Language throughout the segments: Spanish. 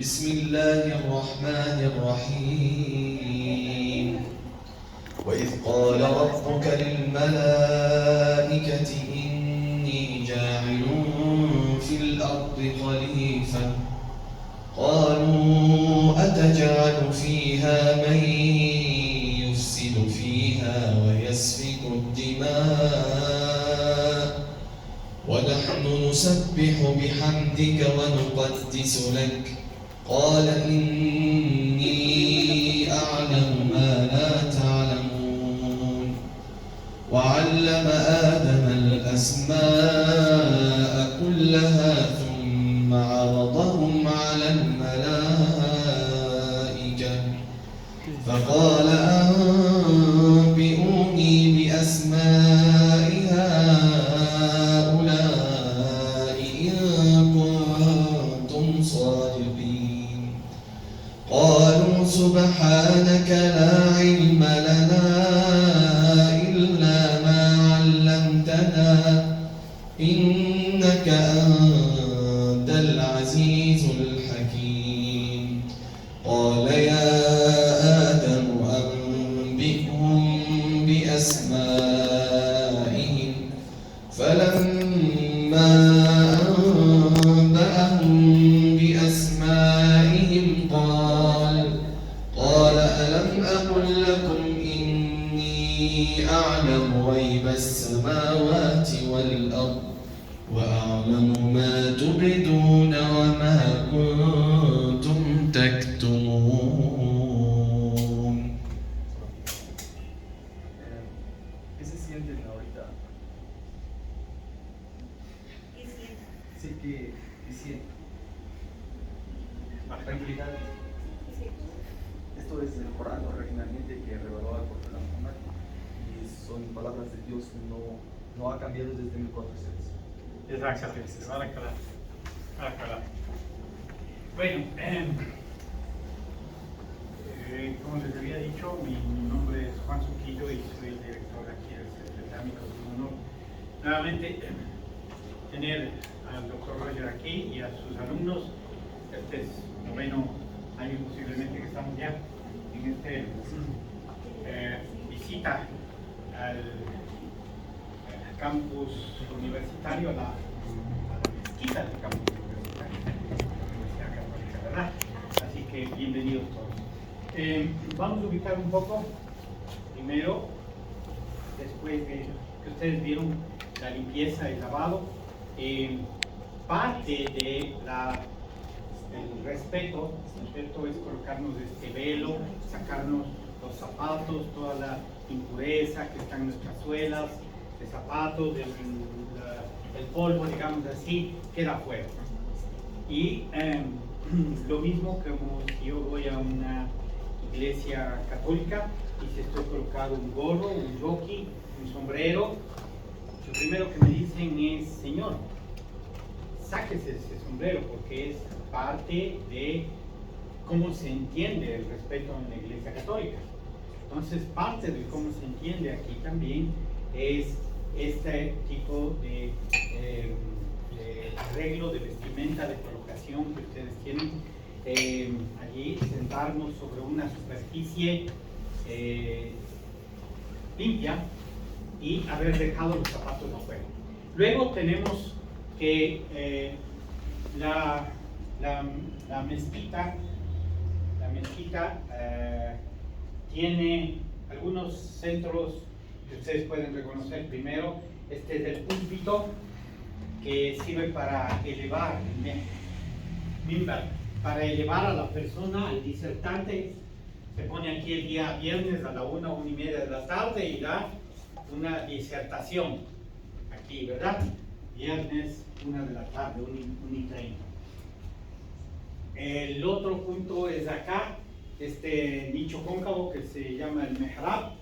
بسم الله الرحمن الرحيم وإذ قال ربك للملائكة إني جاعل في الأرض خليفة قالوا أتجعل فيها من يفسد فيها ويسفك الدماء ونحن نسبح بحمدك ونقدس لك قال إني أعلم ما لا تعلمون وعلم آدم الأسماء كلها ثم عرضهم على الملائكة فقال أنبئوني بأسماء هؤلاء إن كنتم صادقين قالوا سبحانك لا علم لنا إلا ما علمتنا إنك أنت العزيز الحكيم قال يا آدم أنبئهم بأسمائهم فلما أنبأهم بأسمائهم قال ألم أقل لكم إني أعلم غيب السماوات والأرض وأعلم ما تبدون وما كنتم تكتمون. ¿Qué se sienten ahorita? ¿Qué sientes? Sí, ¿qué sienten? Tranquilidad. Sí. Esto es el Corán originalmente que reveló al profeta Muhammad y son palabras de Dios, no ha cambiado desde 1400. Exactamente, barakallah. Bueno, como les había dicho, mi nombre es Juan Suquillo y soy el director aquí del Centro Islámico. Es un honor nuevamente tener al doctor Roger aquí y a sus alumnos. Este es el noveno año posiblemente que estamos ya en esta visita al campus universitario, a la mezquita del campus universitario de la Universidad Católica, ¿verdad? Así que bienvenidos todos. Vamos a ubicar un poco, primero, después de que ustedes vieron la limpieza y lavado, parte del respeto, ¿no es cierto?, es colocarnos este velo, sacarnos los zapatos, toda la impureza que está en nuestras suelas, de zapatos, el polvo, digamos así, queda afuera. Y lo mismo como si yo voy a una iglesia católica y si estoy colocado un gorro, un jockey, un sombrero, lo primero que me dicen es: Señor, sáquese ese sombrero, porque es parte de cómo se entiende el respeto en la iglesia católica. Entonces, parte de cómo se entiende aquí también es este tipo de arreglo de vestimenta, de colocación que ustedes tienen. Allí sentarnos sobre una superficie limpia y haber dejado los zapatos afuera. Luego tenemos que la mezquita tiene algunos centros que ustedes pueden reconocer. Primero, este es el púlpito que sirve para elevar el mimbar, para elevar a la persona, al disertante. Se pone aquí el día viernes a la 1:30 de la tarde y da una disertación aquí, ¿verdad? Viernes 1 de la tarde, 1:30. El otro punto es acá, este nicho cóncavo que se llama el mihrab.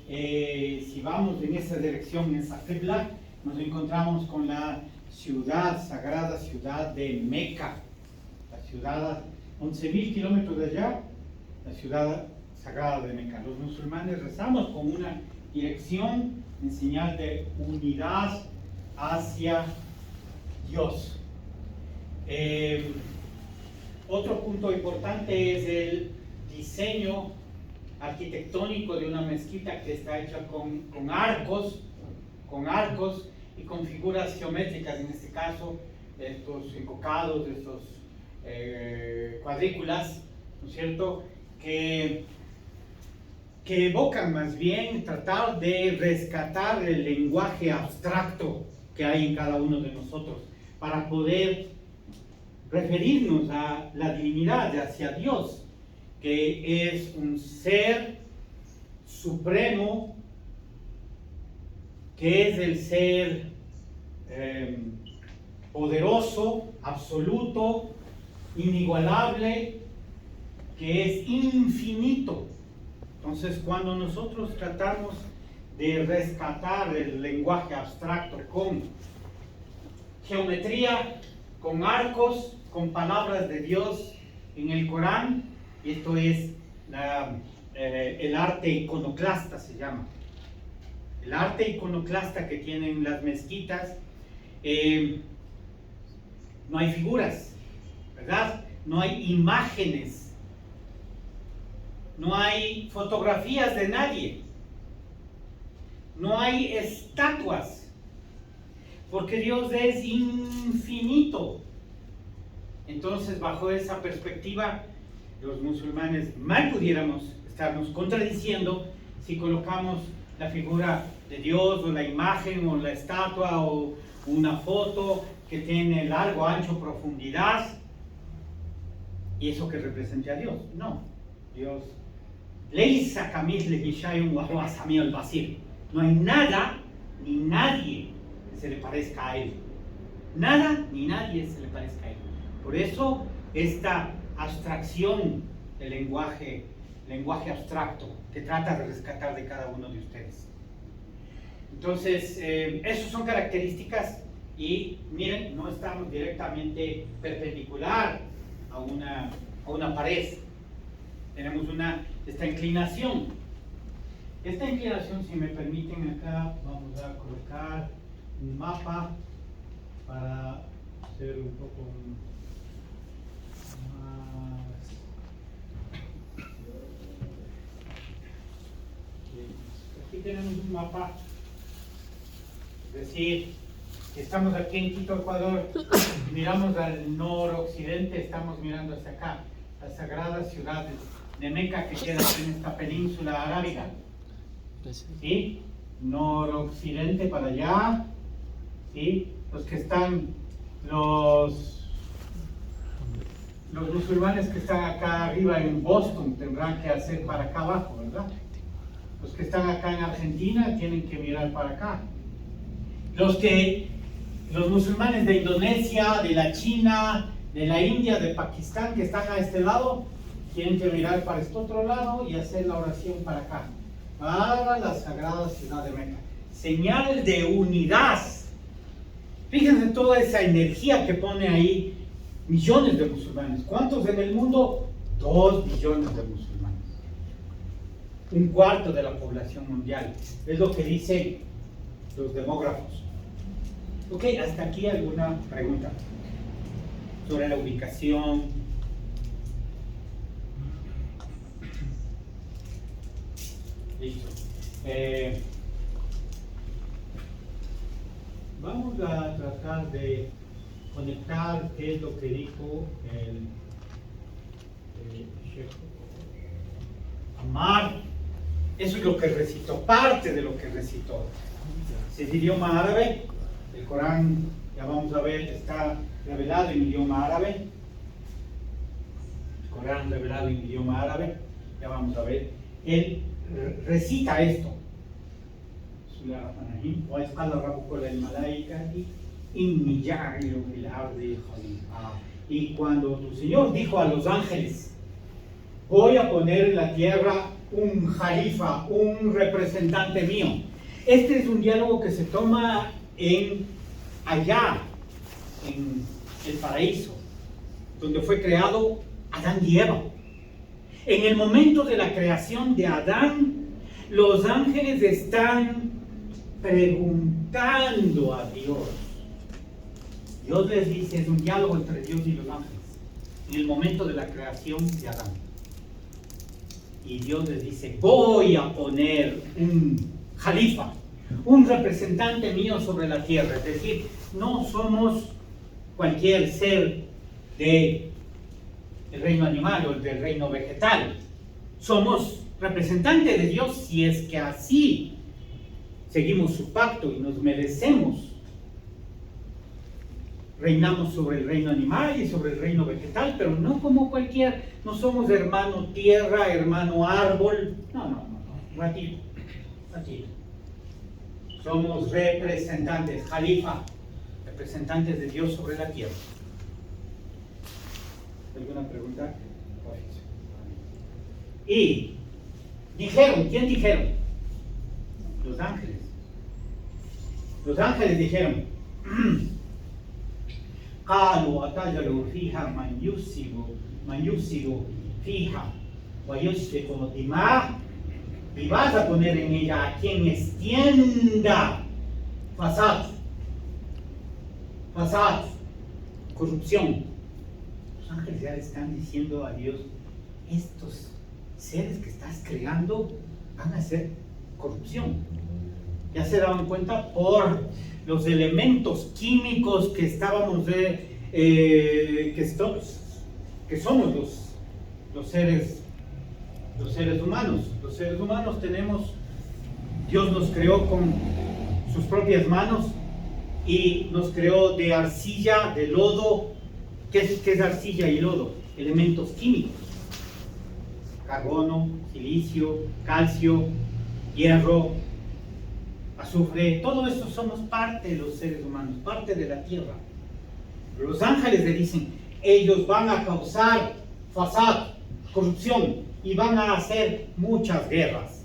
Si vamos en esa dirección, en esa qibla, nos encontramos con la sagrada ciudad de Meca, la ciudad a 11.000 kilómetros de allá, la ciudad sagrada de Meca. Los musulmanes rezamos con una dirección en señal de unidad hacia Dios. Otro punto importante es el diseño arquitectónico de una mezquita que está hecha con arcos y con figuras geométricas, en este caso, estos encocados, estos cuadrículas, ¿no es cierto?, que evocan más bien tratar de rescatar el lenguaje abstracto que hay en cada uno de nosotros para poder referirnos a la divinidad, hacia Dios, que es un ser supremo, que es el ser poderoso, absoluto, inigualable, que es infinito. Entonces, cuando nosotros tratamos de rescatar el lenguaje abstracto con geometría, con arcos, con palabras de Dios en el Corán, y esto es el arte iconoclasta, se llama. El arte iconoclasta que tienen las mezquitas, no hay figuras, ¿verdad? No hay imágenes, no hay fotografías de nadie, no hay estatuas, porque Dios es infinito. Entonces, bajo esa perspectiva, los musulmanes mal pudiéramos estarnos contradiciendo si colocamos la figura de Dios o la imagen o la estatua o una foto que tiene largo, ancho, profundidad y eso que represente a Dios. No, Dios Leisa kamithlihi shay'un wa huwa as-sami'ul basir. No hay nada ni nadie que se le parezca a él. Nada ni nadie se le parezca a él. Por eso esta abstracción del lenguaje abstracto que trata de rescatar de cada uno de ustedes. Entonces, esas son características y miren, no estamos directamente perpendicular a una pared. Tenemos esta inclinación. Esta inclinación, si me permiten acá, vamos a colocar un mapa para hacer un poco más. Aquí tenemos un mapa, es decir, estamos aquí en Quito, Ecuador, miramos al noroccidente, estamos mirando hacia acá, las sagradas ciudades de Meca que quedan en esta península arábiga. ¿Sí? Noroccidente para allá, ¿sí? Los que están, los musulmanes que están acá arriba en Boston tendrán que hacer para acá abajo, ¿verdad? Los que están acá en Argentina tienen que mirar para acá. Los musulmanes de Indonesia, de la China, de la India, de Pakistán, que están a este lado, tienen que mirar para este otro lado y hacer la oración para acá, para la sagrada ciudad de Meca. Señal de unidad. Fíjense toda esa energía que pone ahí millones de musulmanes. ¿Cuántos en el mundo? 2 billones de musulmanes. 1/4 de la población mundial. Es lo que dicen los demógrafos. Ok, hasta aquí alguna pregunta sobre la ubicación. Listo. Vamos a tratar de conectar qué es lo que dijo el Sheikh Ammar. Eso es lo que recitó, parte de lo que recitó. Es idioma árabe. El Corán, ya vamos a ver, está revelado en idioma árabe. El Corán revelado en idioma árabe, ya vamos a ver. Él recita esto. Y cuando tu Señor dijo a los ángeles, voy a poner en la tierra un jalifa, un representante mío. Este es un diálogo que se toma allá, en el paraíso, donde fue creado Adán y Eva. En el momento de la creación de Adán, los ángeles están preguntando a Dios. Dios les dice, es un diálogo entre Dios y los ángeles. en el momento de la creación de Adán. Y Dios les dice, voy a poner un jalifa, un representante mío sobre la tierra. Es decir, no somos cualquier ser del reino animal o del reino vegetal. Somos representantes de Dios si es que así seguimos su pacto y nos merecemos. Reinamos sobre el reino animal y sobre el reino vegetal, pero no como cualquier, no somos hermano tierra, hermano árbol, no, ratito. Somos representantes, jalifa, representantes de Dios sobre la tierra. ¿Alguna pregunta? Y dijeron, ¿quién dijeron? Los ángeles. Los ángeles dijeron, قالوا أتجعل فيها من يفسد فيها ويسفك الدماء, y vas a poner en ella a quien extienda fasad, corrupción. Los ángeles ya le están diciendo a Dios, estos seres que estás creando van a hacer corrupción. Ya se daban cuenta por los elementos químicos que estábamos que somos los seres humanos. Los seres humanos tenemos, Dios nos creó con sus propias manos y nos creó de arcilla, de lodo. ¿Qué es arcilla y lodo? Elementos químicos: carbono, silicio, calcio, hierro, azufre. Todo eso somos parte de los seres humanos, parte de la tierra. Pero los ángeles le dicen, ellos van a causar fasad, corrupción, y van a hacer muchas guerras.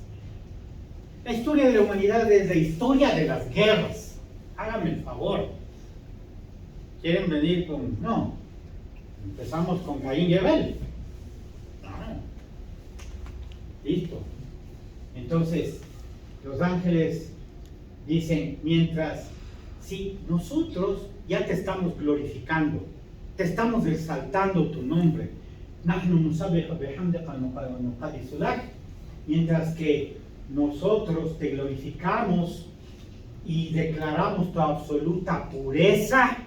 La historia de la humanidad es la historia de las guerras. Háganme el favor. ¿Quieren venir con...? No. Empezamos con Caín y Abel. Listo. Entonces, los ángeles dicen, mientras, si nosotros ya te estamos glorificando, te estamos exaltando tu nombre, mientras que nosotros te glorificamos y declaramos tu absoluta pureza,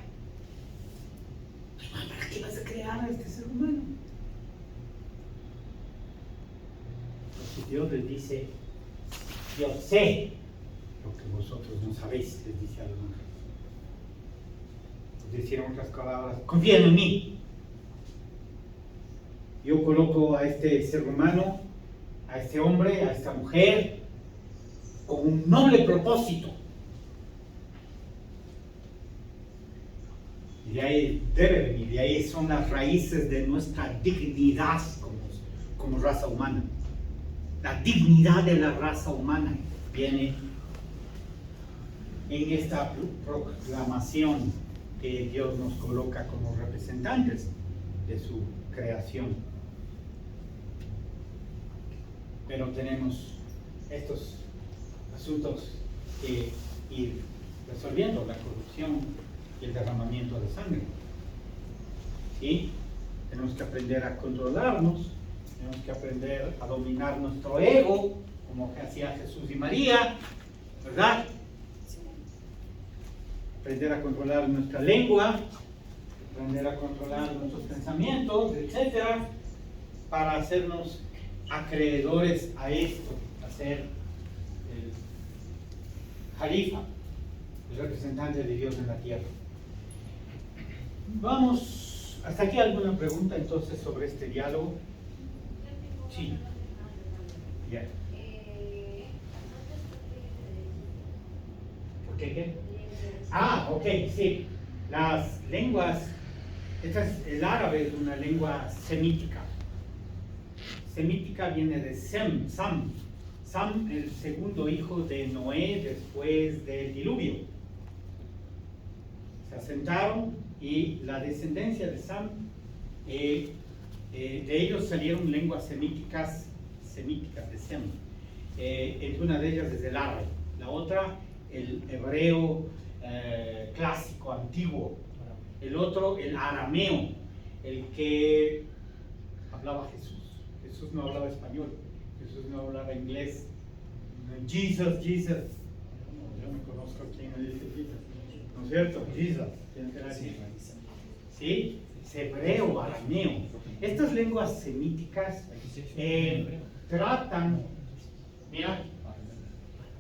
¿para qué vas a crear a este ser humano? Entonces Dios les dice, yo sé lo que vosotros no sabéis, les dice a los ángeles. Les decían otras palabras, confíen en mí. Yo coloco a este ser humano, a este hombre, a esta mujer, con un noble propósito. Y de ahí debe venir, de ahí son las raíces de nuestra dignidad como raza humana. La dignidad de la raza humana viene en esta proclamación que Dios nos coloca como representantes de su creación. Pero tenemos estos asuntos que ir resolviendo, la corrupción y el derramamiento de sangre. ¿Sí? Tenemos que aprender a controlarnos, tenemos que aprender a dominar nuestro ego, como hacía Jesús y María, ¿verdad? Aprender a controlar nuestra lengua, aprender a controlar nuestros pensamientos, etcétera, para hacernos acreedores a esto, a ser el jalifa, el representante de Dios en la tierra. Vamos, ¿hasta aquí alguna pregunta entonces sobre este diálogo? Sí. Ya. ¿Por qué? Ah, ok, sí. Las lenguas, el árabe es una lengua semítica. Semítica viene de Sem, Sam. Sam, el segundo hijo de Noé después del diluvio. Se asentaron y la descendencia de Sam, de ellos salieron lenguas semíticas de Sem. Una de ellas es el árabe, la otra el hebreo clásico, antiguo, el otro el arameo. el que hablaba Jesús. Jesús no hablaba español, Jesús no hablaba inglés. Jesus. Yo no conozco quién me dice Jesus. ¿No es cierto? Jesus. ¿Quién será Jesus? ¿Sí? Es hebreo, arameo. Estas lenguas semíticas tratan, mira,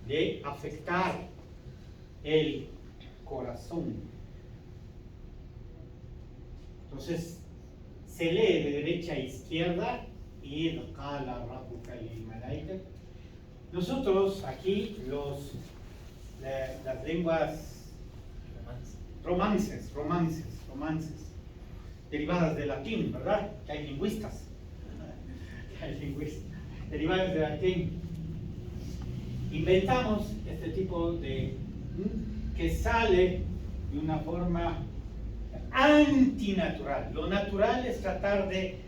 de afectar el corazón. Entonces, se lee de derecha a izquierda y nosotros aquí las lenguas romances, derivadas del latín, ¿verdad? Que hay lingüistas. Derivadas del latín. Inventamos este tipo de que sale de una forma antinatural. Lo natural es tratar de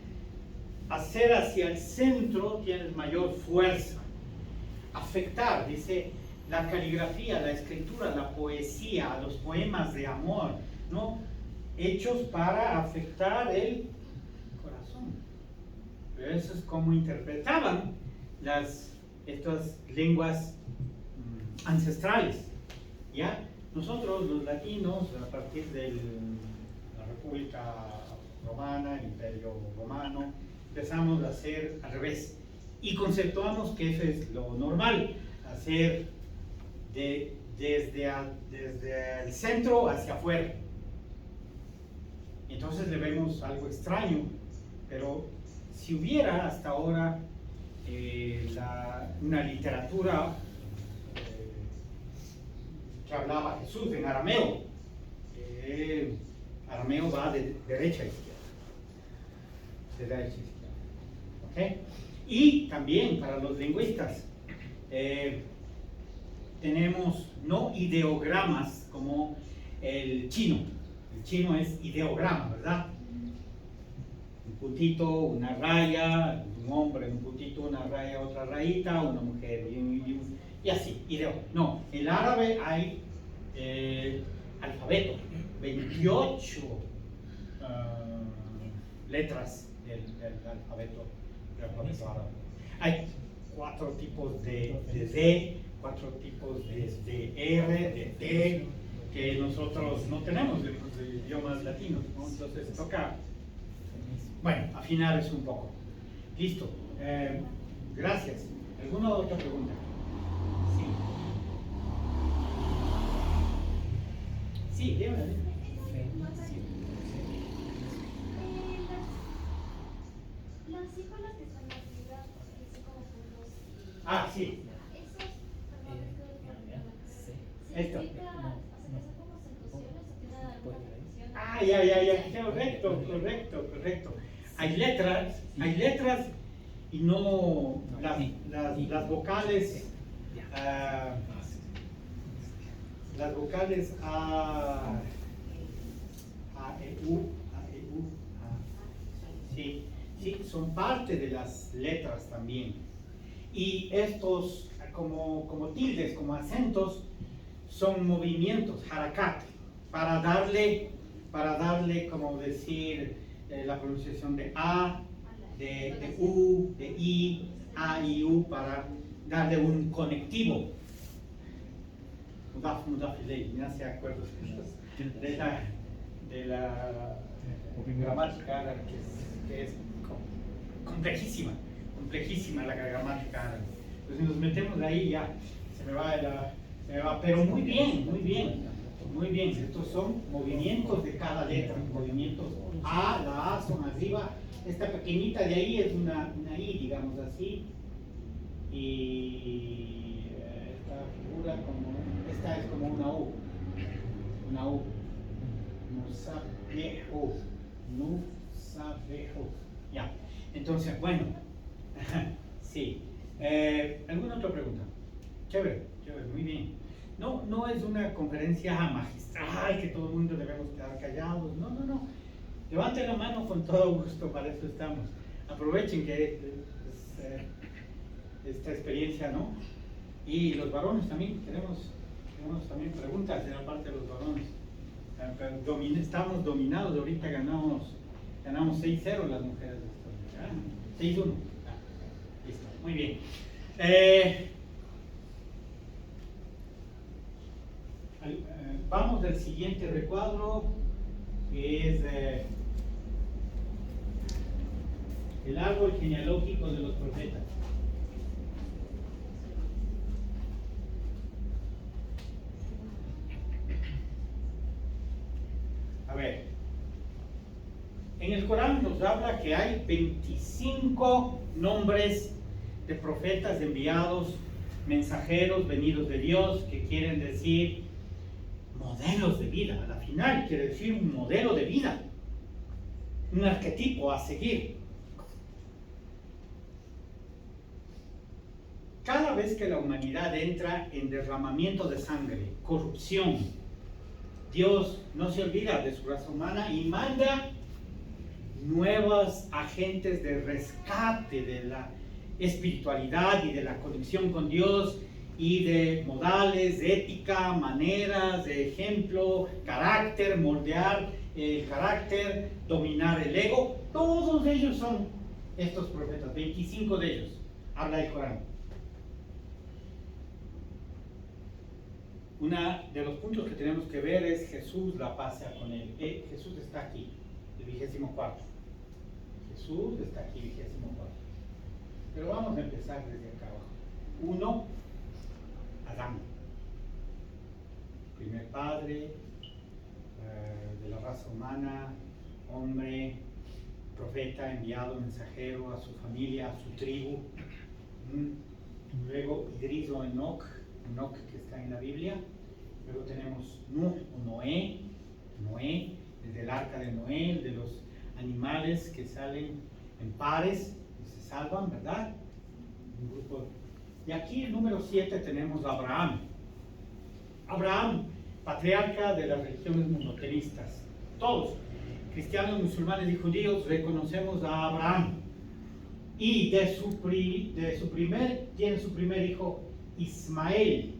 hacer hacia el centro, tienes mayor fuerza. Afectar, dice, la caligrafía, la escritura, la poesía, los poemas de amor, ¿no? Hechos para afectar el corazón. Pero eso es como interpretaban estas lenguas ancestrales, ¿ya? Nosotros, los latinos, a partir de la República Romana, el Imperio Romano, empezamos a hacer al revés. Y conceptuamos que eso es lo normal, hacer desde el centro hacia afuera. Entonces le vemos algo extraño, pero si hubiera hasta ahora una literatura que hablaba Jesús en arameo, arameo va de derecha a izquierda, ¿ok? Y también para los lingüistas tenemos no ideogramas como el chino. El chino es ideograma, ¿verdad? Un puntito, una raya, un hombre, un puntito, una raya, otra rayita, una mujer, y así, No, en el árabe hay alfabeto, 28 letras del alfabeto árabe. Hay 4 tipos de D, 4 tipos de R, de T, que nosotros no tenemos en los idiomas latinos, ¿no? Entonces toca, bueno, afinar eso un poco. Listo. Gracias. ¿Alguna otra pregunta? Sí. Sí, dígame. Las cifras que están arriba, así como puntos. Ah, sí. Esos, Esto. ¿significa, o sea, que son como centusiones o tiene alguna función? Ah, ya. Correcto. Hay letras y no las vocales. Las vocales A, E, U, sí, son parte de las letras también. Y estos, como tildes, como acentos, son movimientos, harakat, para darle, como decir, la pronunciación de A, de U, de I, A y U, para darle un conectivo. Ya se acuerdan de la gramática árabe, que es complejísima la gramática árabe. Entonces nos metemos ahí, ya se me va, pero muy bien. Estos son movimientos de cada letra, movimientos A, la A son arriba, esta pequeñita de ahí es una I, digamos así, y esta figura esta es como una U. Nusabehu. Ya. Entonces, bueno, sí. ¿Alguna otra pregunta? Chévere, muy bien. No es una conferencia magistral que todo el mundo debemos quedar callados. No. Levanten la mano con todo gusto, para eso estamos. Aprovechen que esta experiencia, ¿no? Y los varones también, tenemos también preguntas de la parte de los varones. Estamos dominados, ahorita ganamos Ganamos 6-0 las mujeres de esta noche. 6-1. Listo, muy bien. Vamos del siguiente recuadro, que es el árbol genealógico de los profetas. A ver, en el Corán nos habla que hay 25 nombres de profetas enviados, mensajeros venidos de Dios, que quieren decir modelos de vida. A la final quiere decir un modelo de vida, un arquetipo a seguir. Cada vez que la humanidad entra en derramamiento de sangre, corrupción, Dios no se olvida de su raza humana y manda nuevos agentes de rescate de la espiritualidad y de la conexión con Dios, y de modales, de ética, maneras, de ejemplo, carácter, moldear el carácter, dominar el ego. Todos ellos son estos profetas, 25 de ellos, habla el Corán. Uno de los puntos que tenemos que ver es Jesús, la paz con él. Jesús está aquí, el 24. Jesús está aquí, 24. Pero vamos a empezar desde acá abajo. 1, Adán, primer padre de la raza humana, hombre, profeta, enviado, mensajero a su familia, a su tribu. Luego Idris o Enoch que está en la Biblia. Luego tenemos Noé, el del arca de Noé, el de los animales que salen en pares y se salvan, ¿verdad? Un grupo. Y aquí el número 7 tenemos a Abraham. Abraham, patriarca de las religiones monoteístas. Todos, cristianos, musulmanes y judíos, reconocemos a Abraham. Y tiene su primer hijo Ismael.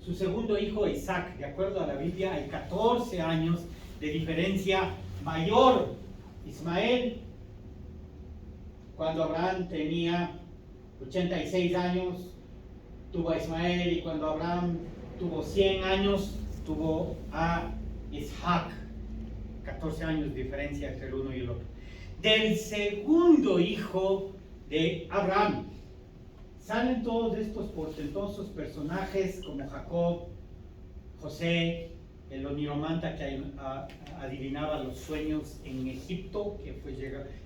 Su segundo hijo Isaac. De acuerdo a la Biblia, hay 14 años de diferencia mayor. Ismael, cuando Abraham tenía 86 años, tuvo a Ismael, y cuando Abraham tuvo 100 años, tuvo a Isaac. 14 años de diferencia entre el uno y el otro. Del segundo hijo de Abraham salen todos estos portentosos personajes como Jacob, José, el oniromanta que adivinaba los sueños en Egipto, que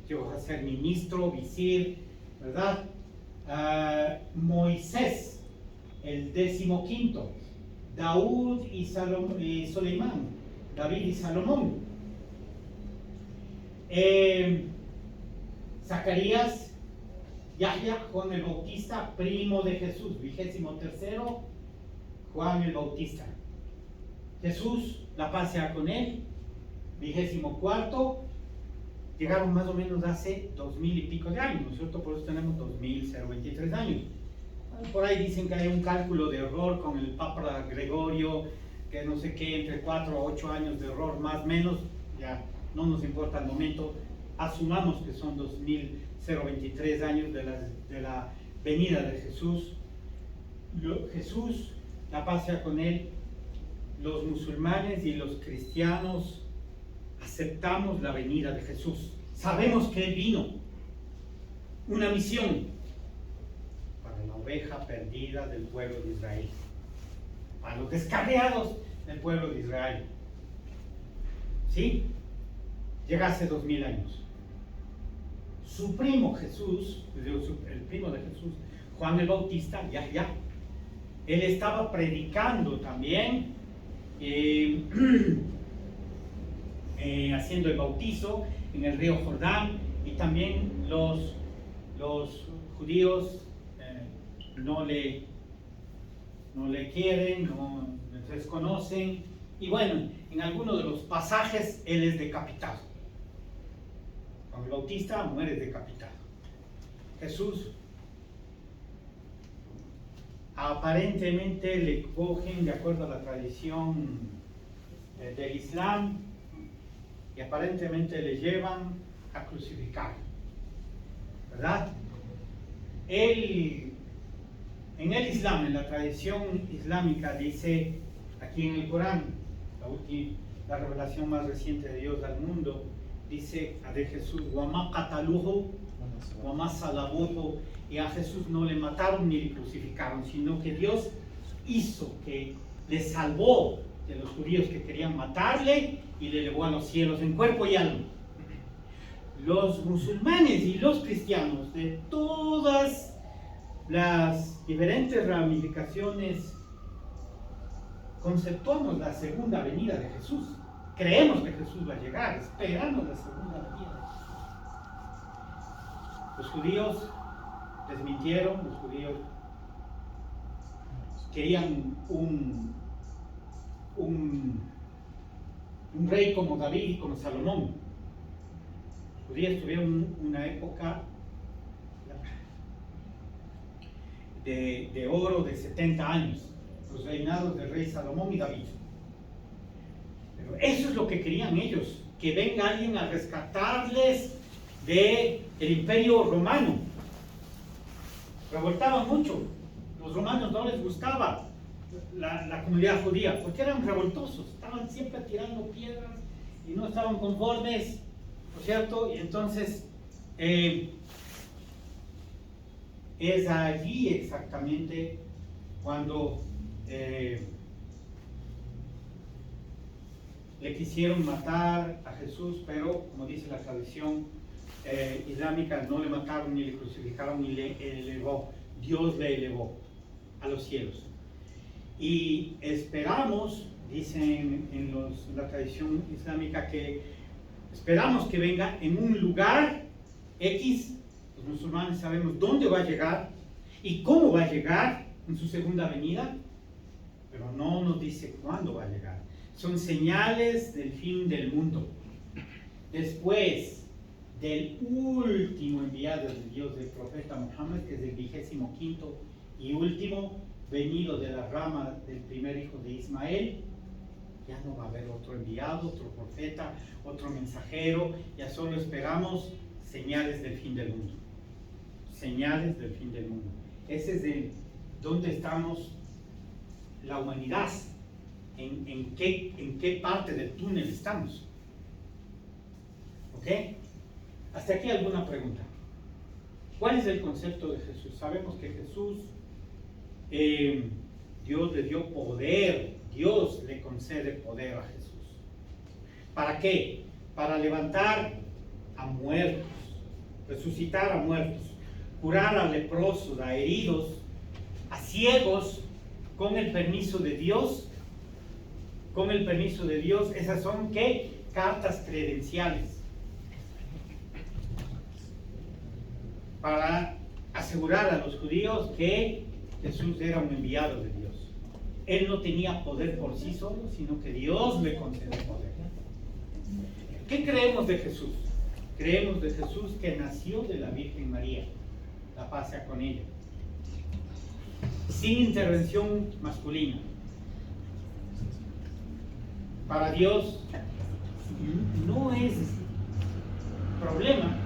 llegó a ser ministro, visir, ¿verdad? Moisés, el 15º, David y Soleimán, David y Salomón, Zacarías, Yahya, Juan el Bautista, primo de Jesús, 23º, Juan el Bautista. Jesús, la paz sea con él, 24º, llegaron más o menos hace 2000 y pico de años, ¿no es cierto? Por eso tenemos 2023 años. Por ahí dicen que hay un cálculo de error con el Papa Gregorio, que no sé qué, entre 4 a 8 años de error, más o menos, ya no nos importa el momento, asumamos que son 2023 años de la venida de Jesús. Jesús, la paz sea con él, los musulmanes y los cristianos aceptamos la venida de Jesús. Sabemos que Él vino, una misión para la oveja perdida del pueblo de Israel, para los descarriados del pueblo de Israel. ¿Sí? Llega hace 2000 años. Su primo Jesús, el primo de Jesús, Juan el Bautista, Yahya, él estaba predicando también, haciendo el bautizo en el río Jordán, y también los judíos no le quieren, no le desconocen, y bueno, en algunos de los pasajes él es decapitado. Juan el Bautista muere decapitado. Jesús aparentemente le cogen, de acuerdo a la tradición del Islam, y aparentemente le llevan a crucificar, ¿verdad? En el Islam, en la tradición islámica, dice aquí en el Corán, la revelación más reciente de Dios al mundo, dice de Jesús, وَمَا قَتَلُوهُ وَمَا صَلَبُوهُ, y a Jesús no le mataron ni le crucificaron, sino que Dios hizo que le salvó de los judíos que querían matarle y le elevó a los cielos en cuerpo y alma. Los musulmanes y los cristianos de todas las diferentes ramificaciones conceptuamos la segunda venida de Jesús. Creemos que Jesús va a llegar, esperamos la segunda venida. Los judíos desmintieron, los judíos querían un rey como David y como Salomón. Los judíos tuvieron una época de oro de 70 años, los reinados del rey Salomón y David. Pero eso es lo que querían ellos, que venga alguien a rescatarles del imperio romano. Revoltaban mucho, los romanos no les gustaba la comunidad judía, porque eran revoltosos, estaban siempre tirando piedras y no estaban conformes, ¿no es cierto? Y entonces es allí exactamente cuando le quisieron matar a Jesús, pero como dice la tradición islámica, no le mataron ni le crucificaron ni le elevó, Dios le elevó a los cielos. Y esperamos, dicen en la tradición islámica, que esperamos que venga en un lugar X. Los musulmanes sabemos dónde va a llegar y cómo va a llegar en su segunda venida, pero no nos dice cuándo va a llegar. Son señales del fin del mundo. Después del último enviado de Dios, del profeta Muhammad, que es el 25º y último, venido de la rama del primer hijo de Ismael, ya no va a haber otro enviado, otro profeta, otro mensajero, ya solo esperamos señales del fin del mundo. Señales del fin del mundo. Ese es donde estamos la humanidad, en qué parte del túnel estamos. ¿Ok? Hasta aquí alguna pregunta. ¿Cuál es el concepto de Jesús? Sabemos que Jesús, Dios le dio poder, Dios le concede poder a Jesús. ¿Para qué? Para levantar a muertos, resucitar a muertos, curar a leprosos, a heridos, a ciegos, con el permiso de Dios. Con el permiso de Dios. Esas son, ¿qué? Cartas credenciales. Para asegurar a los judíos que Jesús era un enviado de Dios. Él no tenía poder por sí solo, sino que Dios le concedió poder. ¿Qué creemos de Jesús? Creemos de Jesús que nació de la Virgen María, la paz sea con ella, sin intervención masculina. Para Dios no es problema,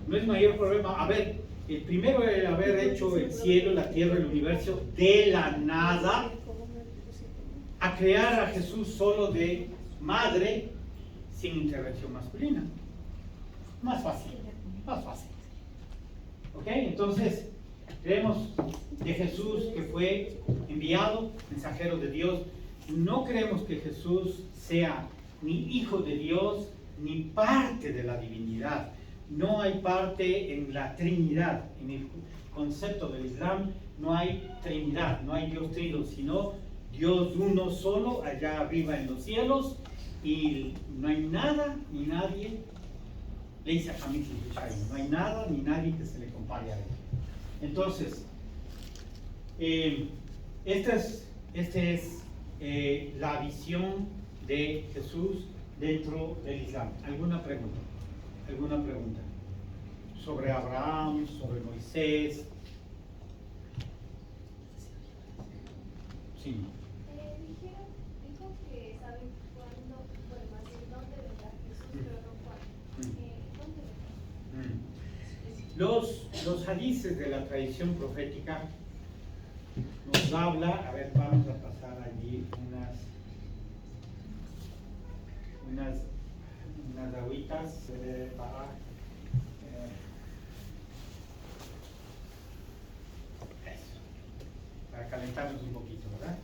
no es mayor problema. A ver, el primero es haber hecho el cielo, la tierra, el universo de la nada, a crear a Jesús solo de madre, sin intervención masculina. Más fácil, más fácil. ¿Ok? Entonces, creemos de Jesús que fue enviado, mensajero de Dios. No creemos que Jesús sea ni hijo de Dios, ni parte de la divinidad. No hay parte en la Trinidad. En el concepto del Islam no hay Trinidad, no hay Dios trino, sino Dios uno solo, allá arriba en los cielos, y no hay nada ni nadie, no hay nada ni nadie que se le compare a él. Entonces, esta es la visión de Jesús dentro del Islam. ¿Alguna pregunta? ¿Alguna pregunta? Sobre Abraham, sobre Moisés. Sí. Dijo que saben cuándo, bueno, más bien dónde vendrá Los hadices de la tradición profética nos habla, a ver, vamos a pasar allí unas agüitas para calentarnos un poquito, ¿verdad?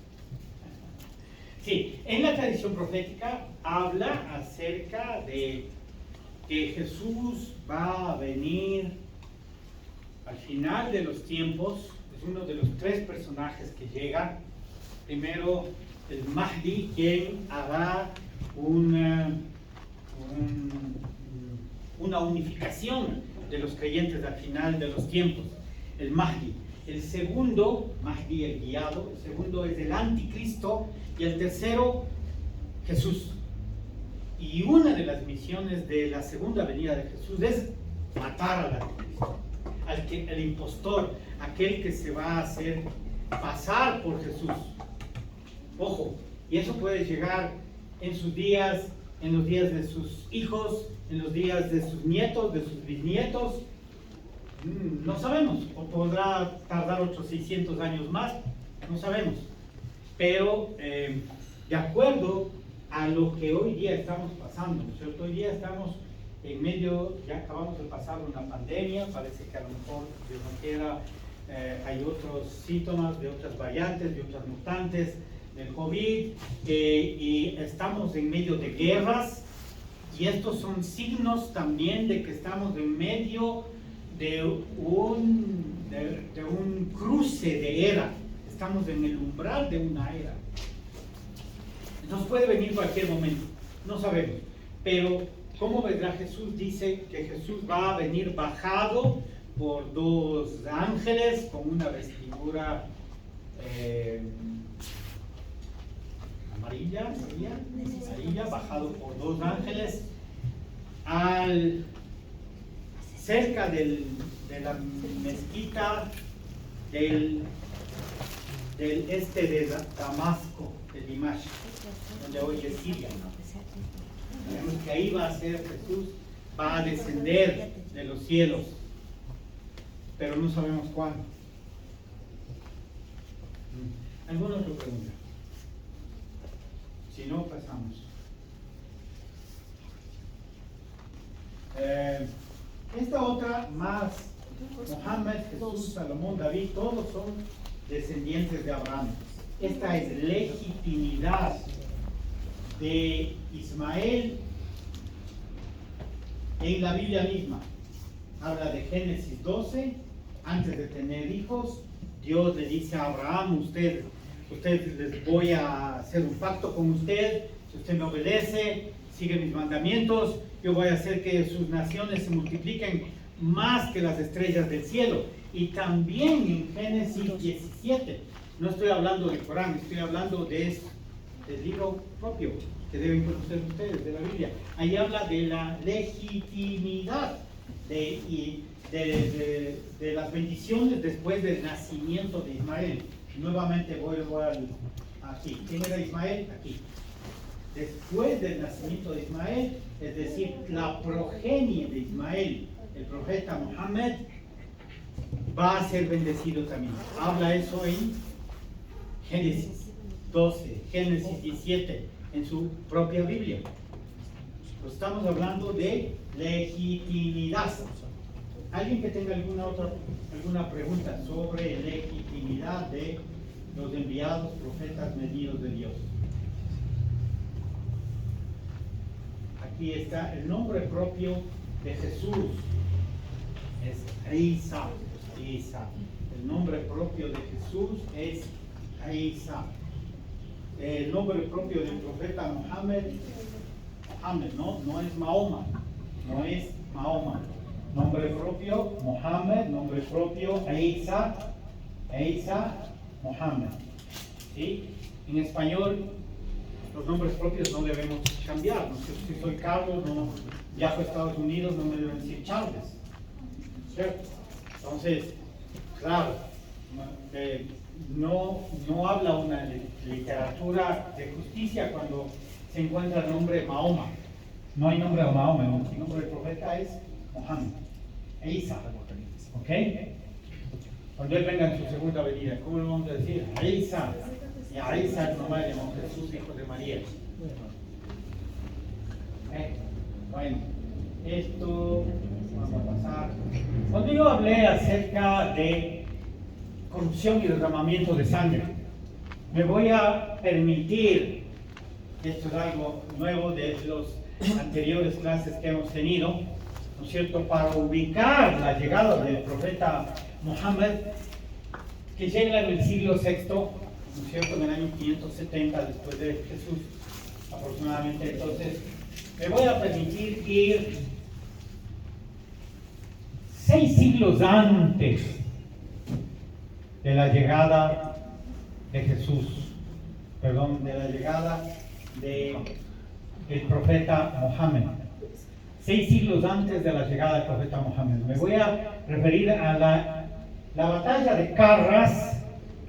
Sí, en la tradición profética habla acerca de que Jesús va a venir al final de los tiempos. Es uno de los tres personajes que llega. Primero, el Mahdi, quien hará una unificación de los creyentes al final de los tiempos. El Mahdi. El segundo, Mahdi el guiado, el segundo es el anticristo, y el tercero, Jesús. Y una de las misiones de la segunda venida de Jesús es matar al anticristo, al impostor, aquel que se va a hacer pasar por Jesús. Ojo, y eso puede llegar en sus días, en los días de sus hijos, en los días de sus nietos, de sus bisnietos. No sabemos, o podrá tardar otros 600 años más, no sabemos. Pero de acuerdo a lo que hoy día estamos pasando, ¿no es cierto? Hoy día estamos en medio, ya acabamos de pasar una pandemia, parece que a lo mejor Dios no quiera, hay otros síntomas de otras variantes, de otras mutantes del COVID, y estamos en medio de guerras, y estos son signos también de que estamos en medio de un cruce de era. Estamos en el umbral de una era. Nos puede venir cualquier momento, no sabemos. Pero, ¿cómo vendrá Jesús? Dice que Jesús va a venir bajado por dos ángeles con una vestidura amarilla, bajado por dos ángeles cerca de la mezquita del este de Damasco, de Dimash, donde hoy es Siria. Sabemos que ahí va a ser Jesús, va a descender de los cielos, pero no sabemos cuándo. ¿Alguna otra pregunta? Si no, pasamos. Esta otra más, Mohammed, Jesús, Salomón, David, todos son descendientes de Abraham. Esta es legitimidad de Ismael en la Biblia misma. Habla de Génesis 12, antes de tener hijos, Dios le dice a Abraham, usted les voy a hacer un pacto con usted, si usted me obedece, sigue mis mandamientos, yo voy a hacer que sus naciones se multipliquen más que las estrellas del cielo. Y también en Génesis 17, no estoy hablando del Corán, estoy hablando del libro propio que deben conocer ustedes, de la Biblia. Ahí habla de la legitimidad de las bendiciones después del nacimiento de Ismael. Nuevamente vuelvo aquí. ¿Quién era Ismael? Aquí. Después del nacimiento de Ismael, es decir, la progenie de Ismael, el profeta Mohammed, va a ser bendecido también. Habla eso en Génesis 12, Génesis 17, en su propia Biblia. Pues estamos hablando de legitimidad. ¿Alguien que tenga alguna pregunta sobre legitimidad de los enviados profetas medidos de Dios? Aquí está el nombre propio de Jesús. Es Isa. El nombre propio de Jesús es Isa. El nombre propio del profeta Mohammed, no es Mahoma, Nombre propio Mohammed, nombre propio Isa, Mohammed. ¿Sí? En español, los nombres propios no debemos cambiar. No sé si soy Carlos, no viajo a Estados Unidos, no me deben decir Charles. ¿Cierto? Entonces, claro, no habla una literatura de justicia cuando se encuentra el nombre Mahoma. No hay nombre de Mahoma, el nombre del profeta es Mohammed. Isa. ¿Ok? Cuando Él venga en su segunda venida, ¿cómo lo vamos a decir? A Isa. Y a Isa no me llamó Jesús, hijo de María. Bueno, esto vamos a pasar. Cuando yo hablé acerca de corrupción y derramamiento de sangre, me voy a permitir, esto es algo nuevo de las anteriores clases que hemos tenido, ¿no es cierto?, para ubicar la llegada del profeta Muhammad, que llega en el siglo VI, ¿no es cierto?, en el año 570 después de Jesús aproximadamente. Entonces me voy a permitir ir 6 siglos antes de la llegada de Jesús, perdón, de la llegada del profeta Mohammed. 6 siglos antes de la llegada del profeta Mohammed. Me voy a referir a la batalla de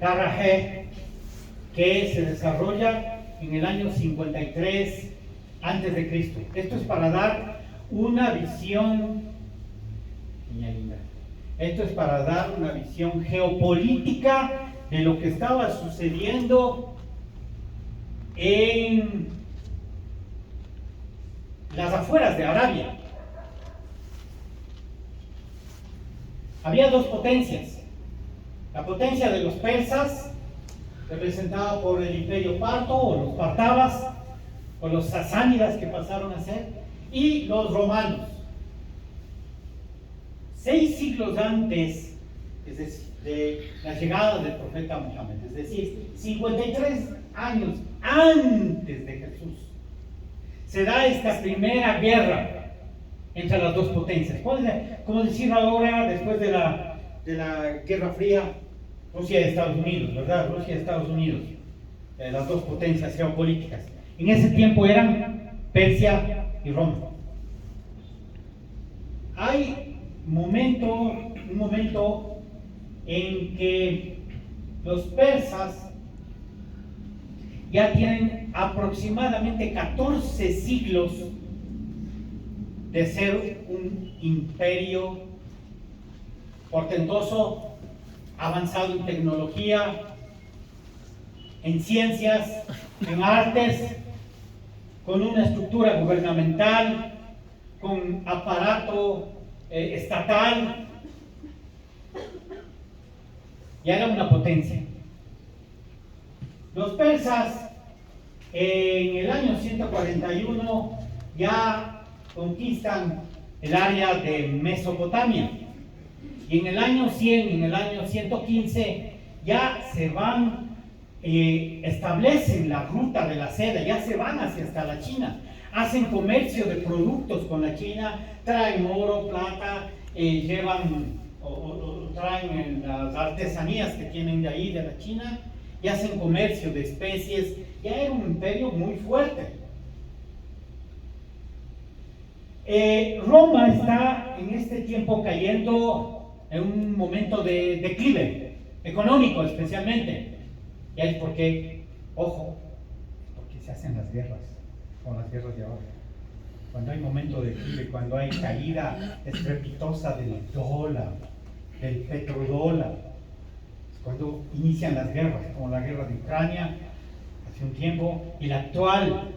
Carrajé, que se desarrolla en el año 53 antes de Cristo. Esto es para dar una visión, esto es para dar una visión geopolítica de lo que estaba sucediendo en las afueras de Arabia. Había 2 potencias. La potencia de los persas, representada por el imperio parto o los partavas, o los sasánidas que pasaron a ser, y los romanos. 6 siglos antes, es decir, de la llegada del profeta Mohammed, es decir, 53 años antes de Jesús, se da esta primera guerra entre las 2 potencias. Como decir ahora, después de la Guerra Fría, Rusia y Estados Unidos, ¿verdad? Rusia y Estados Unidos, las 2 potencias geopolíticas. En ese tiempo eran Persia y Roma. Hay un momento en que los persas ya tienen aproximadamente 14 siglos de ser un imperio portentoso, avanzado en tecnología, en ciencias, en artes, con una estructura gubernamental, con aparato estatal. Ya era una potencia. Los persas en el año 141 ya conquistan el área de Mesopotamia, y en el año 100, en el año 115 ya se van, establecen la ruta de la seda, ya se van hacia hasta la China, hacen comercio de productos con la China, traen oro, plata, llevan o traen las artesanías que tienen de ahí, de la China, y hacen comercio de especies. Ya era un imperio muy fuerte. Roma está en este tiempo cayendo en un momento de declive económico, especialmente. Y es porque, ojo, porque se hacen las guerras, como las guerras de ahora. Cuando hay momento de declive, cuando hay caída estrepitosa del dólar, del petrodólar, cuando inician las guerras, como la guerra de Ucrania hace un tiempo, y la actual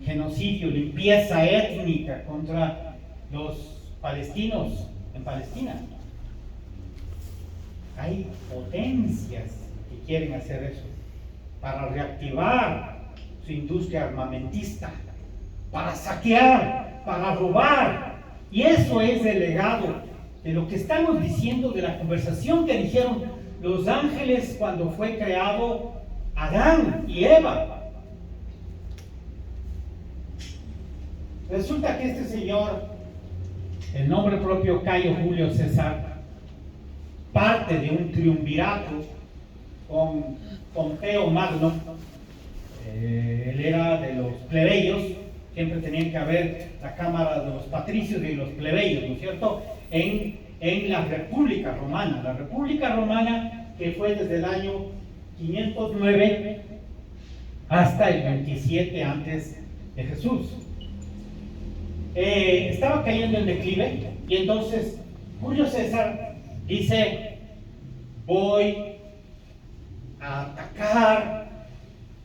genocidio, limpieza étnica contra los palestinos en Palestina. Hay potencias que quieren hacer eso para reactivar su industria armamentista, para saquear, para robar. Y eso es el legado de lo que estamos diciendo, de la conversación que dijeron los ángeles cuando fue creado Adán y Eva. Resulta que este señor, el nombre propio Cayo Julio César, parte de un triunvirato con Pompeo Magno. Él era de los plebeyos, siempre tenían que haber la cámara de los patricios y los plebeyos, ¿no es cierto?, en la República Romana. La República Romana, que fue desde el año 509 hasta el 27 antes de Jesús. Estaba cayendo en declive, Y entonces Julio César dice, voy a atacar,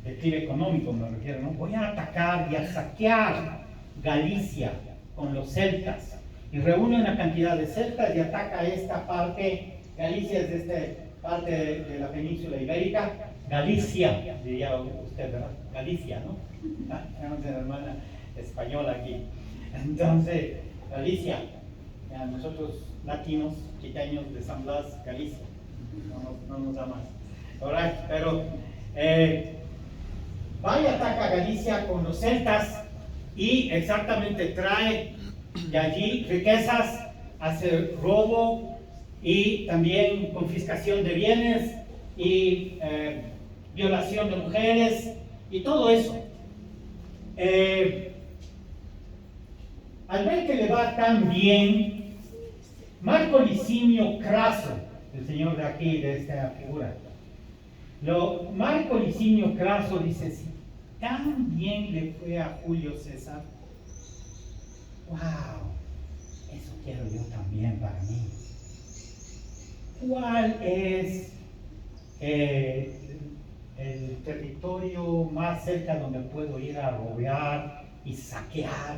declive económico me refiero, ¿no? Voy a atacar y a saquear Galicia con los celtas. Y reúne una cantidad de celtas y ataca esta parte. Galicia es esta parte de la península ibérica. Galicia, diría usted, ¿verdad? Galicia, ¿no? Tenemos una hermana española aquí. Entonces, Galicia, nosotros latinos, quiteños de San Blas, Galicia, no nos da más. Alright, pero va y ataca a Galicia con los celtas y exactamente trae de allí riquezas, hace robo y también confiscación de bienes y violación de mujeres y todo eso. Al ver que le va tan bien, Marco Licinio Craso, el señor de aquí, de esta figura, Marco Licinio Craso dice, si tan bien le fue a Julio César, wow, eso quiero yo también para mí. ¿Cuál es el territorio más cerca donde puedo ir a robar y saquear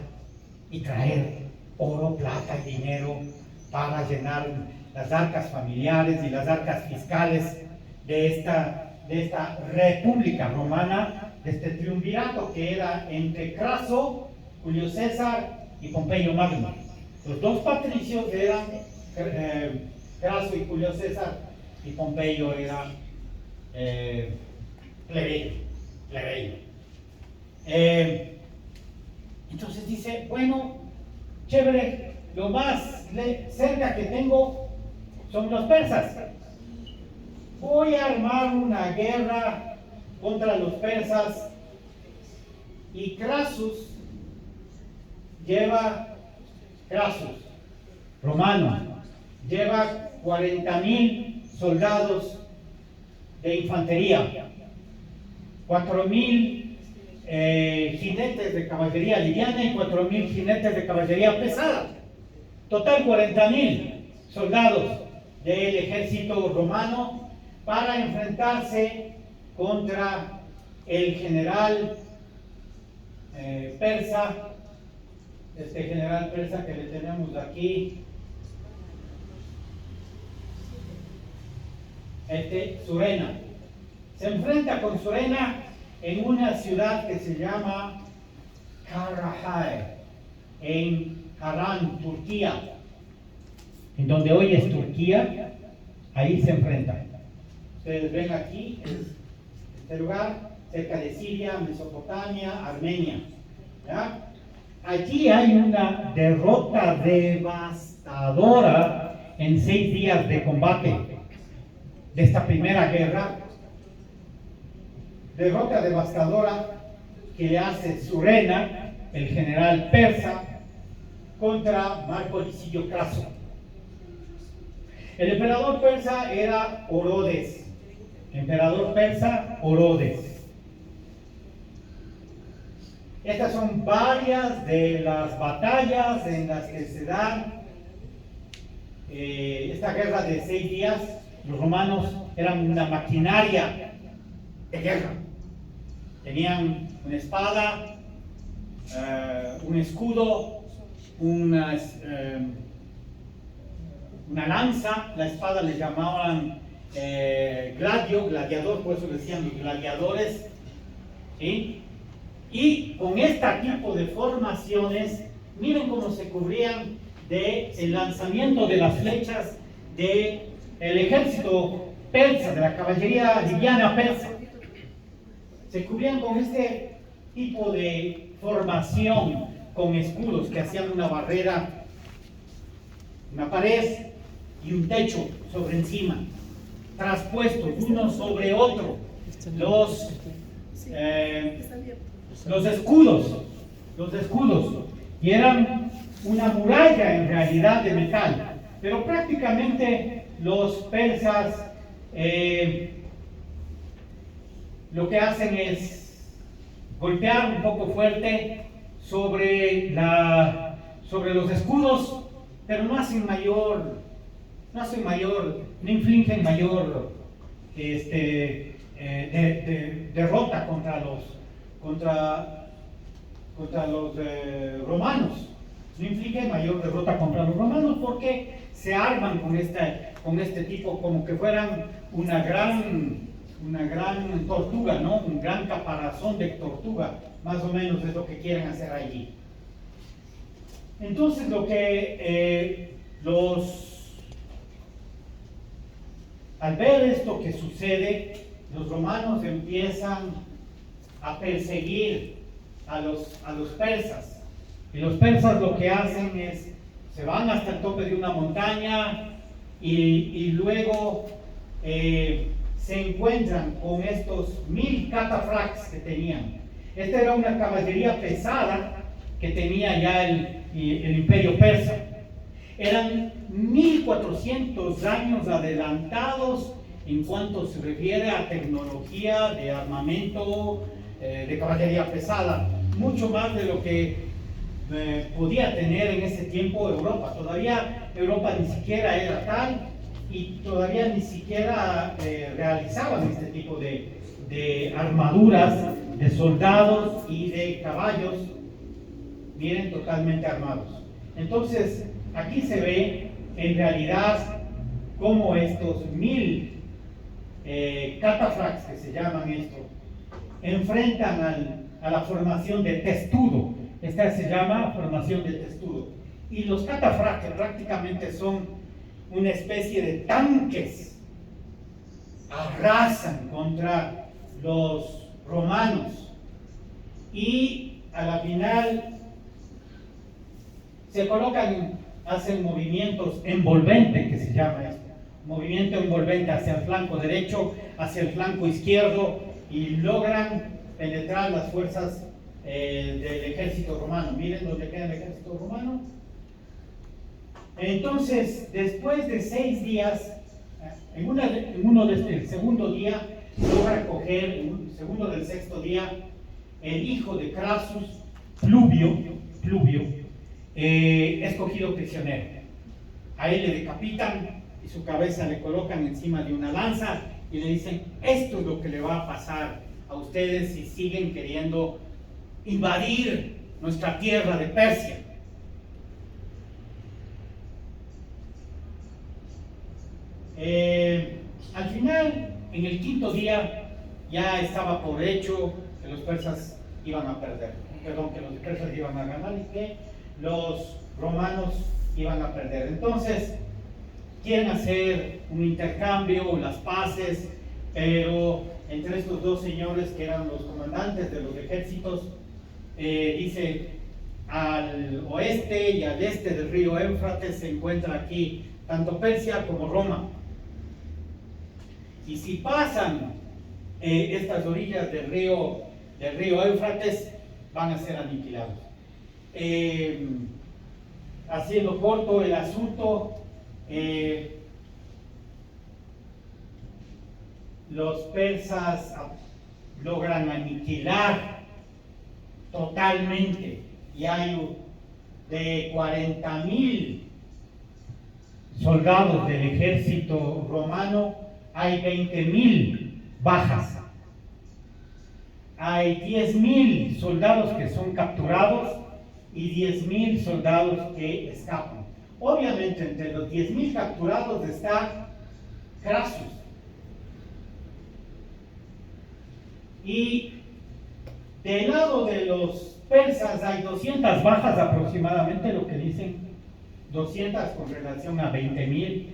y traer oro, plata y dinero para llenar las arcas familiares y las arcas fiscales de esta república romana, de este triunvirato que era entre Craso, Julio César y Pompeyo Magno? Los dos patricios eran Craso y Julio César, y Pompeyo era plebeyo. Entonces dice, bueno, chévere, lo más cerca que tengo son los persas. Voy a armar una guerra contra los persas. Y Crasus, romano, lleva 40,000 soldados de infantería, 4,000 jinetes de caballería liviana y 4,000 jinetes de caballería pesada. Total 40,000 soldados del ejército romano para enfrentarse contra el general persa, este general persa que le tenemos aquí, Surena. Se enfrenta con Surena en una ciudad que se llama Karahai, en Harán, Turquía, en donde hoy es Turquía. Ahí se enfrentan. Ustedes ven aquí, este lugar, cerca de Siria, Mesopotamia, Armenia, ¿ya? Allí hay una derrota devastadora en 6 días de combate de esta primera guerra. Derrota devastadora que le hace Surena, el general persa, contra Marco Licinio Craso. El emperador persa era Orodes. Emperador persa, Orodes. Estas son varias de las batallas en las que se dan esta guerra de 6 días. Los romanos eran una maquinaria de guerra. Tenían una espada, un escudo, una lanza. La espada le llamaban gladiador, por eso decían los gladiadores, ¿sí? Y con este tipo de formaciones, miren cómo se cubrían del lanzamiento de las flechas del ejército persa, de la caballería liviana persa. Se cubrían con este tipo de formación, con escudos que hacían una barrera, una pared y un techo sobre encima, traspuestos uno sobre otro. Los escudos, y eran una muralla en realidad de metal, pero prácticamente los persas lo que hacen es golpear un poco fuerte sobre los escudos, pero no infligen mayor derrota contra los romanos. No inflige mayor derrota contra los romanos porque se arman con este tipo como que fueran una gran tortuga, ¿no? Un gran caparazón de tortuga, más o menos es lo que quieren hacer allí. Entonces lo que al ver esto que sucede, los romanos empiezan a perseguir a los persas. Y los persas lo que hacen es, se van hasta el tope de una montaña y luego se encuentran con estos 1000 catafrax que tenían. Esta era una caballería pesada que tenía ya el imperio persa. Eran 1400 años adelantados en cuanto se refiere a tecnología de armamento de caballería pesada, mucho más de lo que podía tener en ese tiempo Europa. Todavía Europa ni siquiera era tal y todavía ni siquiera realizaban este tipo de armaduras de soldados y de caballos, vienen totalmente armados. Entonces aquí se ve en realidad cómo estos 1000 catafrax, que se llaman esto, enfrentan a la formación de testudo. Esta se llama formación de testudo. Y los catafrax, que prácticamente son una especie de tanques, arrasan contra los romanos y a la final se colocan, hacen movimientos envolventes, que se llama esto, movimiento envolvente hacia el flanco derecho, hacia el flanco izquierdo, y logran penetrar las fuerzas del ejército romano. Miren dónde queda el ejército romano. Entonces, después de 6 días, el segundo día, logra coger, el segundo del sexto día, el hijo de Crasus, Pluvio, es cogido prisionero. A él le decapitan y su cabeza le colocan encima de una lanza y le dicen: esto es lo que le va a pasar a ustedes si siguen queriendo invadir nuestra tierra de Persia. Al final, en el quinto día, ya estaba por hecho que los persas iban a perder, que los persas iban a ganar y que los romanos iban a perder. Entonces quieren hacer un intercambio, las paces, pero entre estos dos señores que eran los comandantes de los ejércitos, dice: al oeste y al este del río Éufrates se encuentra aquí tanto Persia como Roma, y si pasan estas orillas del río Éufrates van a ser aniquilados. Haciendo corto el asunto, los persas logran aniquilar totalmente, y hay de 40.000 soldados del ejército romano, hay 20.000 bajas. Hay 10.000 soldados que son capturados y 10.000 soldados que escapan. Obviamente entre los 10.000 capturados está Crasus. Y del lado de los persas hay 200 bajas aproximadamente, lo que dicen 200 con relación a 20.000.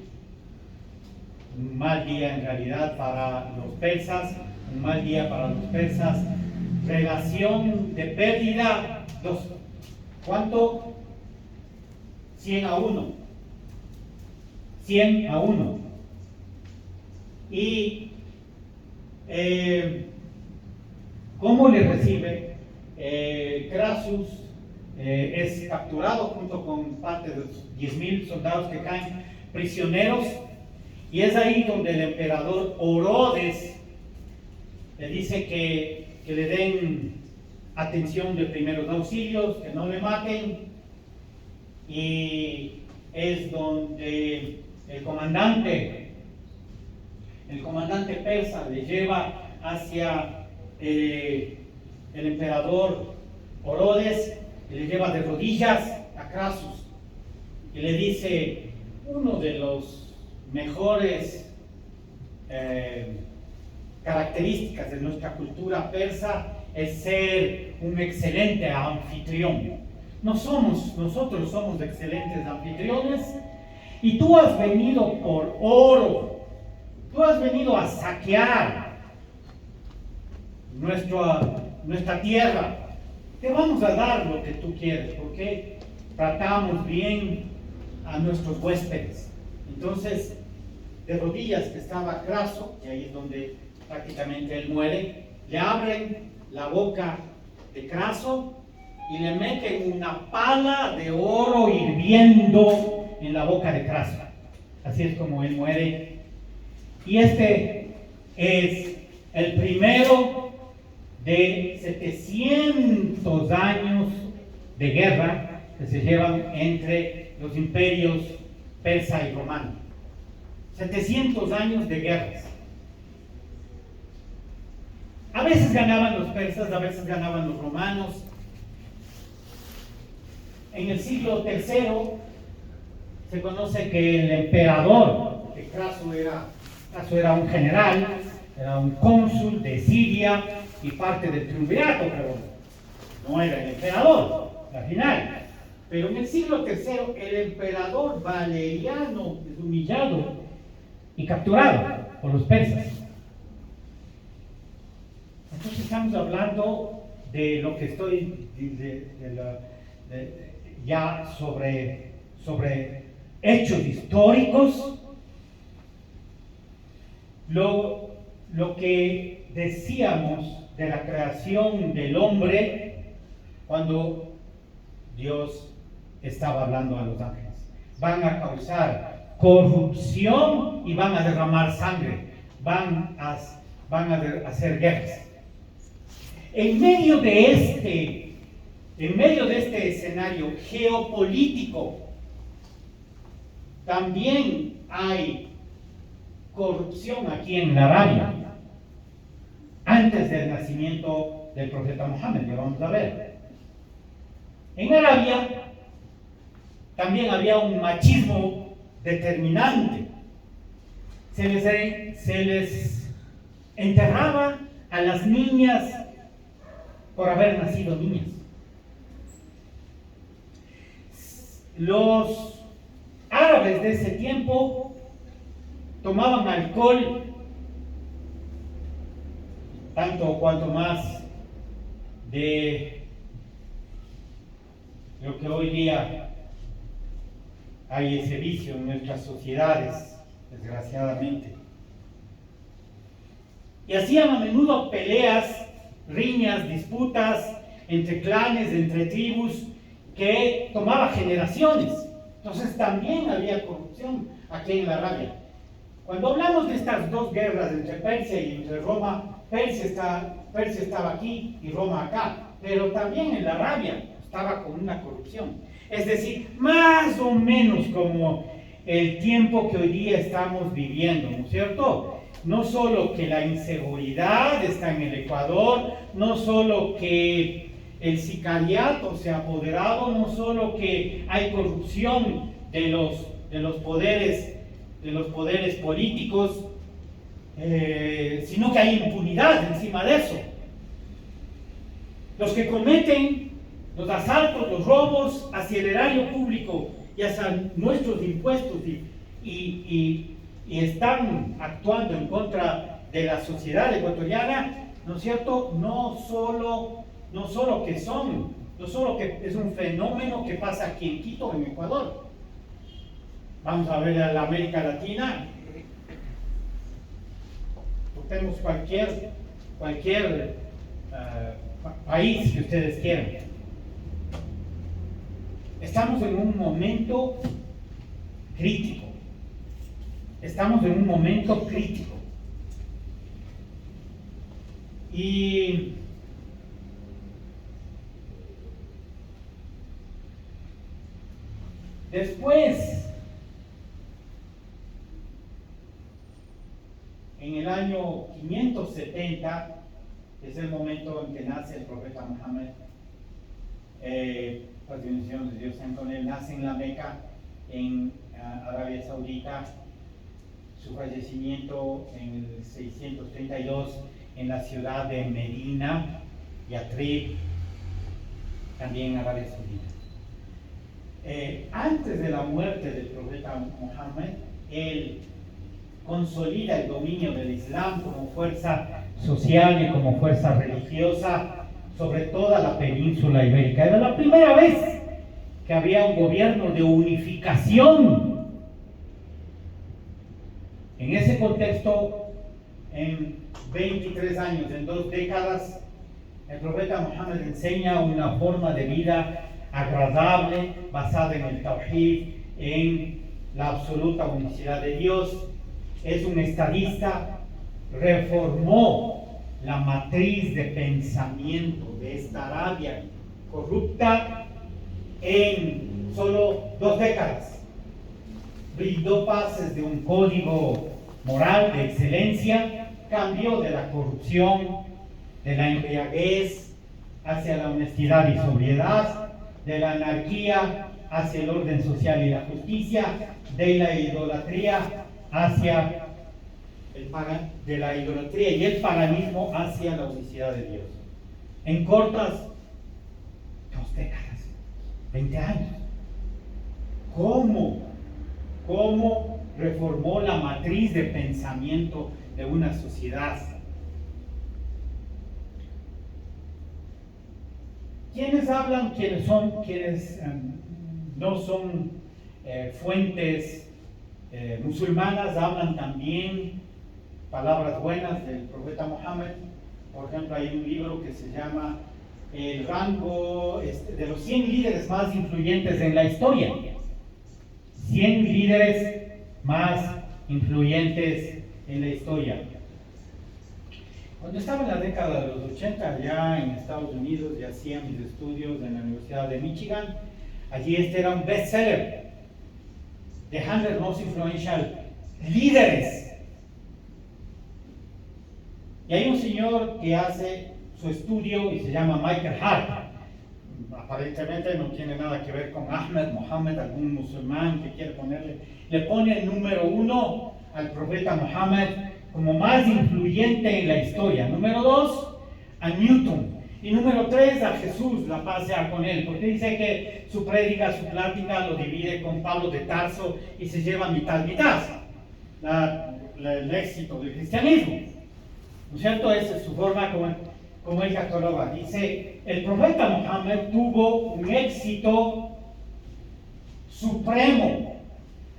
Un mal día en realidad para los persas, un mal día para los persas. Relación de pérdida, ¿cuánto? 100-1. 100-1. Y ¿cómo le recibe? Crasus es capturado junto con parte de los 10.000 soldados que caen prisioneros, y es ahí donde el emperador Orodes le dice que le den atención de primeros auxilios, que no le maten, y es donde el comandante persa le lleva hacia el emperador Orodes, y le lleva de rodillas a Crasus y le dice: uno de los mejores características de nuestra cultura persa es ser un excelente anfitrión. Nosotros somos excelentes anfitriones, y tú has venido por oro, tú has venido a saquear nuestra tierra. Te vamos a dar lo que tú quieres, porque tratamos bien a nuestros huéspedes. Entonces, de rodillas que estaba Craso, y ahí es donde prácticamente él muere, le abren la boca de Craso y le meten una pala de oro hirviendo en la boca de Craso. Así es como él muere. Y este es el primero de 700 años de guerra que se llevan entre los imperios persa y romano. 700 años de guerras. A veces ganaban los persas, a veces ganaban los romanos. En el siglo III se conoce que el emperador, porque Craso era un general, era un cónsul de Siria y parte del triunvirato, pero no era el emperador al final. Pero en el siglo III el emperador Valeriano es humillado y capturado por los persas. Entonces estamos hablando de lo que estoy ya sobre hechos históricos. Lo que decíamos de la creación del hombre cuando Dios estaba hablando a los ángeles: van a causar corrupción y van a derramar sangre, van a hacer guerras. En medio de este escenario geopolítico también hay corrupción aquí en la Arabia, antes del nacimiento del profeta Mohammed, ya vamos a ver. En Arabia también había un machismo determinante. Se les enterraba a las niñas por haber nacido niñas. Los árabes de ese tiempo tomaban alcohol tanto o cuanto más de lo que hoy día hay ese vicio en nuestras sociedades, desgraciadamente. Y hacían a menudo peleas, riñas, disputas entre clanes, entre tribus, que tomaba generaciones. Entonces también había corrupción aquí en la Arabia. Cuando hablamos de estas dos guerras entre Persia y entre Roma, Persia estaba aquí y Roma acá, pero también en la Arabia estaba con una corrupción. Es decir, más o menos como el tiempo que hoy día estamos viviendo, ¿no es cierto? No solo que la inseguridad está en el Ecuador, no solo que el sicariato se ha apoderado, no solo que hay corrupción de los poderes políticos, sino que hay impunidad encima de eso. Los que cometen los asaltos, los robos hacia el erario público y hacia nuestros impuestos y están actuando en contra de la sociedad ecuatoriana, ¿no es cierto? No solo que es un fenómeno que pasa aquí en Quito, en Ecuador. Vamos a ver a la América Latina. Tenemos cualquier país que ustedes quieran. Estamos en un momento crítico. Y después en el año 570, es el momento en que nace el profeta Muhammad, las bendiciones de Dios sean con él, nace en la Meca, en Arabia Saudita, su fallecimiento en el 632 en la ciudad de Medina, Yatrib, también en Arabia Saudita. Antes de la muerte del profeta Muhammad, él consolida el dominio del Islam como fuerza social y como fuerza religiosa sobre toda la península ibérica. Era la primera vez que había un gobierno de unificación. En ese contexto, en 23 años, en 2 décadas, el profeta Muhammad enseña una forma de vida agradable, basada en el Tawhid, en la absoluta unicidad de Dios. Es un estadista, reformó la matriz de pensamiento de esta Arabia corrupta en solo 2 décadas. Brindó bases de un código moral de excelencia, cambió de la corrupción, de la embriaguez hacia la honestidad y sobriedad, de la anarquía hacia el orden social y la justicia, de la idolatría hacia de la idolatría y el paganismo hacia la unicidad de Dios. En cortas 2 décadas, 20 años. ¿Cómo reformó la matriz de pensamiento de una sociedad? ¿Quiénes hablan? ¿Quiénes son? ¿Quiénes no son fuentes musulmanas? Hablan también palabras buenas del profeta Muhammad. Por ejemplo, hay un libro que se llama El rango de los 100 líderes más influyentes en la historia. 100 líderes más influyentes en la historia. Cuando estaba en la década de los 80 allá en Estados Unidos y hacía mis estudios en la Universidad de Michigan, allí era un bestseller, The 100 Most Influential Líderes. Y hay un señor que hace su estudio y se llama Michael Hart. Aparentemente no tiene nada que ver con Ahmed, Mohammed, algún musulmán que quiere ponerle. Le pone el número 1 al profeta Muhammad como más influyente en la historia. Número 2 a Newton. Y número 3 a Jesús, la paz sea con él. Porque dice que su prédica, su plática lo divide con Pablo de Tarso y se lleva mitad. El éxito del cristianismo. ¿No es cierto? Esa es su forma como él cataloga. Dice, el profeta Muhammad tuvo un éxito supremo,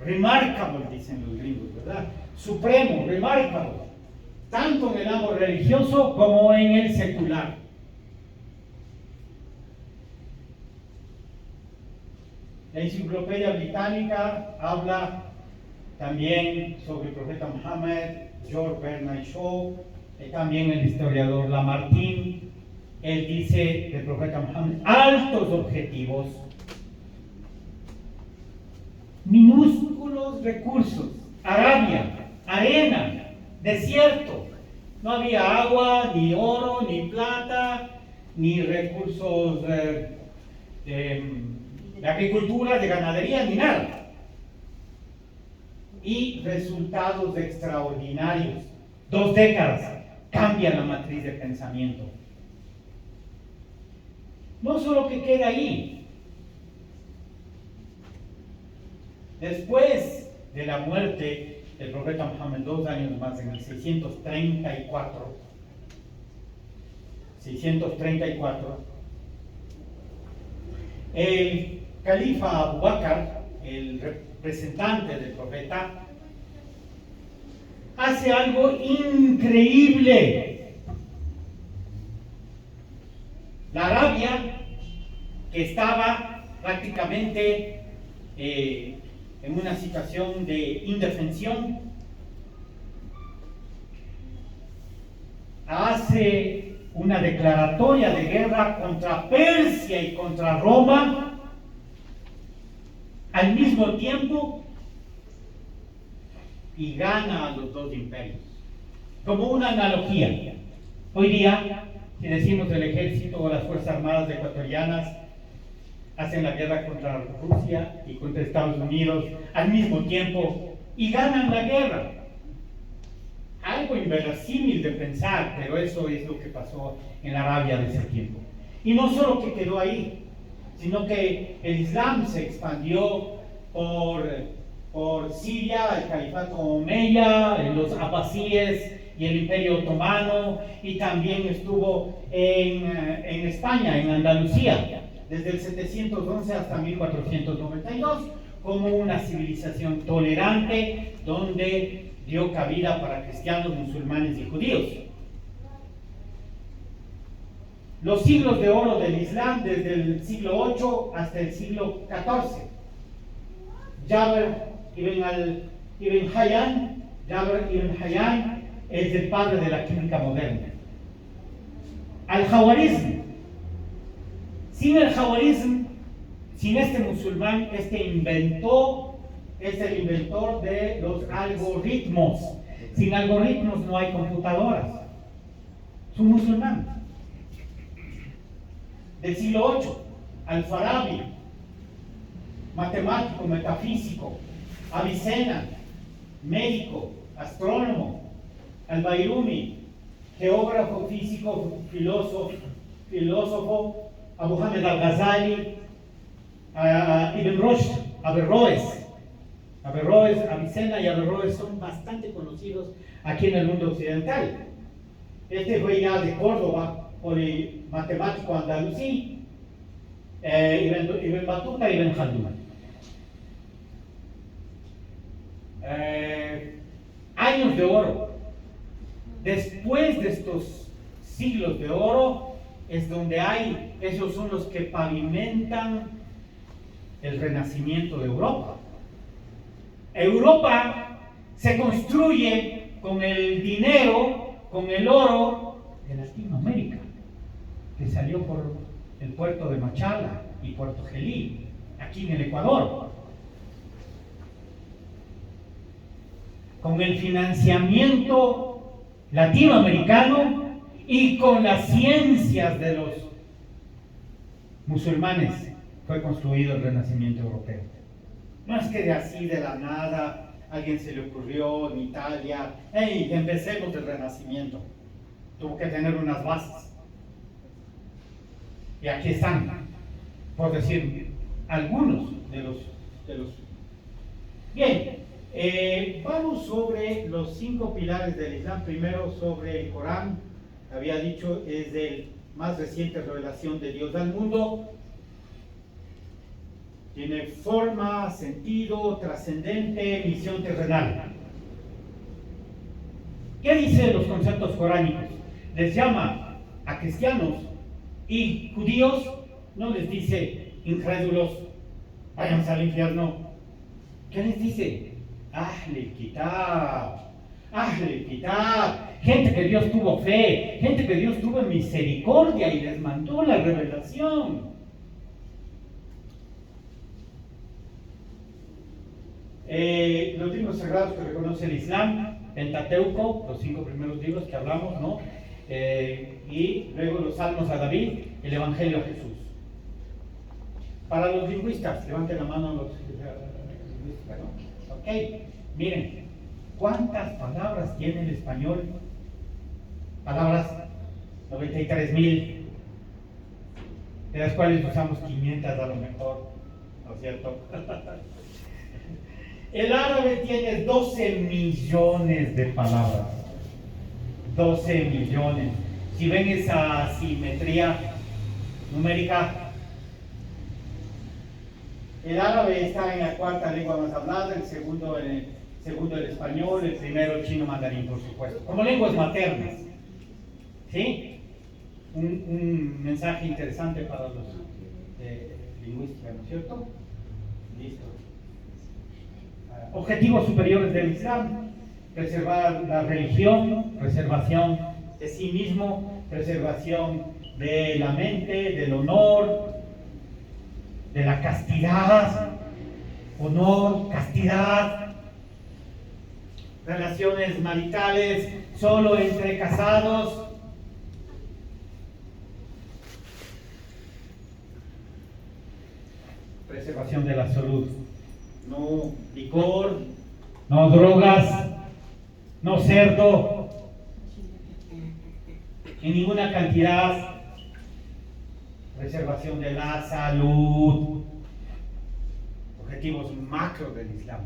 remarkable, dicen los gringos, ¿verdad? Supremo, remarkable, tanto en el ámbito religioso como en el secular. La Enciclopedia Británica habla también sobre el profeta Muhammad, George Bernard Shaw, también el historiador Lamartine. Él dice del profeta Muhammad, altos objetivos, minúsculos recursos, Arabia, arena, desierto, no había agua, ni oro, ni plata, ni recursos de agricultura, de ganadería, ni nada. Y resultados extraordinarios. 2 décadas. Cambia la matriz de pensamiento. No solo que queda ahí. Después de la muerte del profeta Muhammad, 2 años más, en el 634, el califa Abu Bakr, el representante del profeta, hace algo increíble. La Arabia, que estaba prácticamente en una situación de indefensión, hace una declaratoria de guerra contra Persia y contra Roma al mismo tiempo y gana a los 2 imperios. Como una analogía, hoy día, si decimos el ejército o las Fuerzas Armadas ecuatorianas hacen la guerra contra Rusia y contra Estados Unidos al mismo tiempo y ganan la guerra. Algo inverosímil de pensar, pero eso es lo que pasó en Arabia de ese tiempo. Y no solo que quedó ahí, sino que el Islam se expandió por Siria, el califato omeya, los abasíes y el Imperio Otomano, y también estuvo en España, en Andalucía, desde el 711 hasta 1492, como una civilización tolerante donde dio cabida para cristianos, musulmanes y judíos. Los siglos de oro del Islam, desde el siglo 8 hasta el siglo 14. Jabir ibn Hayyan es el padre de la química moderna. Al-Jawarizm. Sin el Jawarizm, sin este musulmán, es el inventor de los algoritmos. Sin algoritmos no hay computadoras. Es un musulmán. Del siglo VIII, Al-Farabi, matemático, metafísico. Avicena, médico, astrónomo. Al-Bayruni, geógrafo, físico, filósofo. Abu Hamid al-Ghazali, Ibn Rushd, Averroes, Avicena y Averroes son bastante conocidos aquí en el mundo occidental. Este fue ya de Córdoba, matemático andalusí, Ibn Battuta y Ibn Khaldun. Años de oro. Después de estos siglos de oro, es donde esos son los que pavimentan el renacimiento de Europa. Europa se construye con el dinero, con el oro de Latinoamérica, que salió por el puerto de Machala y Puerto Gelí, aquí en el Ecuador. Con el financiamiento latinoamericano y con las ciencias de los musulmanes fue construido el renacimiento europeo. No es que de así de la nada alguien se le ocurrió en Italia, hey, empecemos el renacimiento. Tuvo que tener unas bases. Y aquí están, por decir, algunos de los. Bien, vamos sobre los 5 pilares del Islam. Primero sobre el Corán. Había dicho, es la más reciente revelación de Dios al mundo. Tiene forma, sentido, trascendente, misión terrenal. ¿Qué dice los conceptos coránicos? Les llama a cristianos y judíos, no les dice incrédulos, váyanse al infierno. ¿Qué les dice? Ahlul Kitab. Ahlul Kitab. Gente que Dios tuvo fe, gente que Dios tuvo misericordia y les mandó la revelación. Los libros sagrados que reconoce el Islam, Pentateuco, los 5 primeros libros que hablamos, ¿no? Y luego los Salmos a David, el Evangelio a Jesús. Para los lingüistas, levanten la mano los lingüistas, ¿no? Ok, miren, ¿cuántas palabras tiene el español? Palabras, 93,000, de las cuales usamos 500 a lo mejor, ¿no es cierto? El árabe tiene 12 millones de palabras. 12 millones. Si ven esa simetría numérica, el árabe está en la 4ª lengua más hablada, el segundo el español, el primero el chino mandarín, por supuesto, como lenguas maternas. ¿Sí? Un mensaje interesante para los lingüística, ¿no es cierto? Listo. Objetivos superiores del Islam: preservar la religión, preservación de sí mismo, preservación de la mente, del honor, de la castidad, honor, castidad, relaciones maritales solo entre casados. Preservación de la salud. No licor, no drogas, no cerdo, en ninguna cantidad. Preservación de la salud. Objetivos macro del Islam.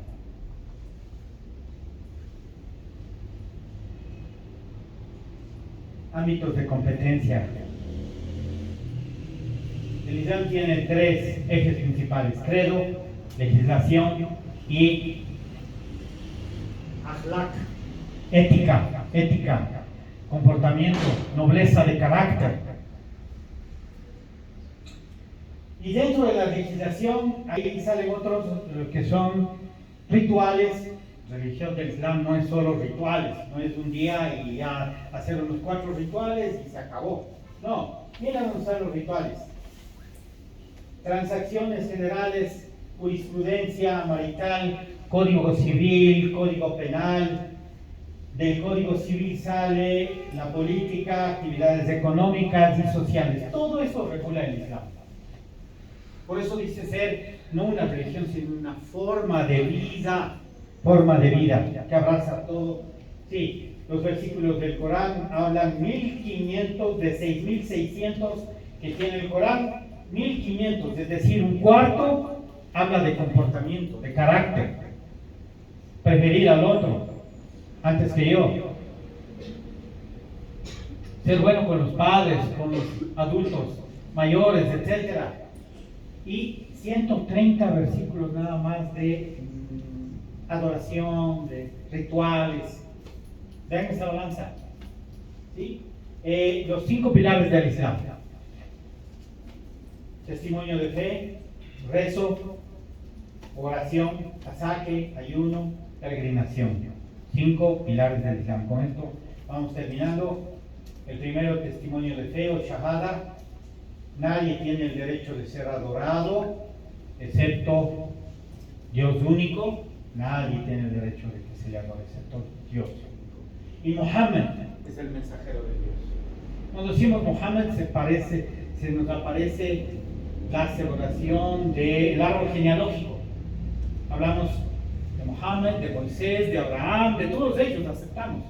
Ámbitos de competencia. El Islam tiene tres ejes principales: credo, legislación y akhlaq, ética, comportamiento, nobleza de carácter. Y dentro de la legislación, ahí salen otros que son rituales. La religión del Islam no es solo rituales, no es un día y ya hacer unos 4 rituales y se acabó. No, miren dónde están los rituales. Transacciones generales, jurisprudencia marital, código civil, código penal. Del código civil sale la política, actividades económicas y sociales. Todo eso regula el Islam. Por eso dice ser no una religión, sino una forma de vida. Forma de vida que abraza todo. Sí, los versículos del Corán hablan 1500 de 6600 que tiene el Corán. 1500, es decir, un cuarto habla de comportamiento, de carácter. Preferir al otro antes que yo. Ser bueno con los padres, con los adultos mayores, etc. Y 130 versículos nada más de adoración, de rituales. Vean esa balanza. ¿Sí? Los 5 pilares del Islam: testimonio de fe, rezo, oración, casaque, ayuno, peregrinación. 5 pilares del Islam. Con esto vamos terminando. El primero, testimonio de fe o shahada. Nadie tiene el derecho de ser adorado excepto Dios único. Nadie tiene el derecho de que se le adore excepto Dios único. Y Mohammed es el mensajero de Dios. Cuando decimos Mohammed se nos aparece la celebración del árbol genealógico. Hablamos de Mohammed, de Moisés, de Abraham, de todos ellos aceptamos.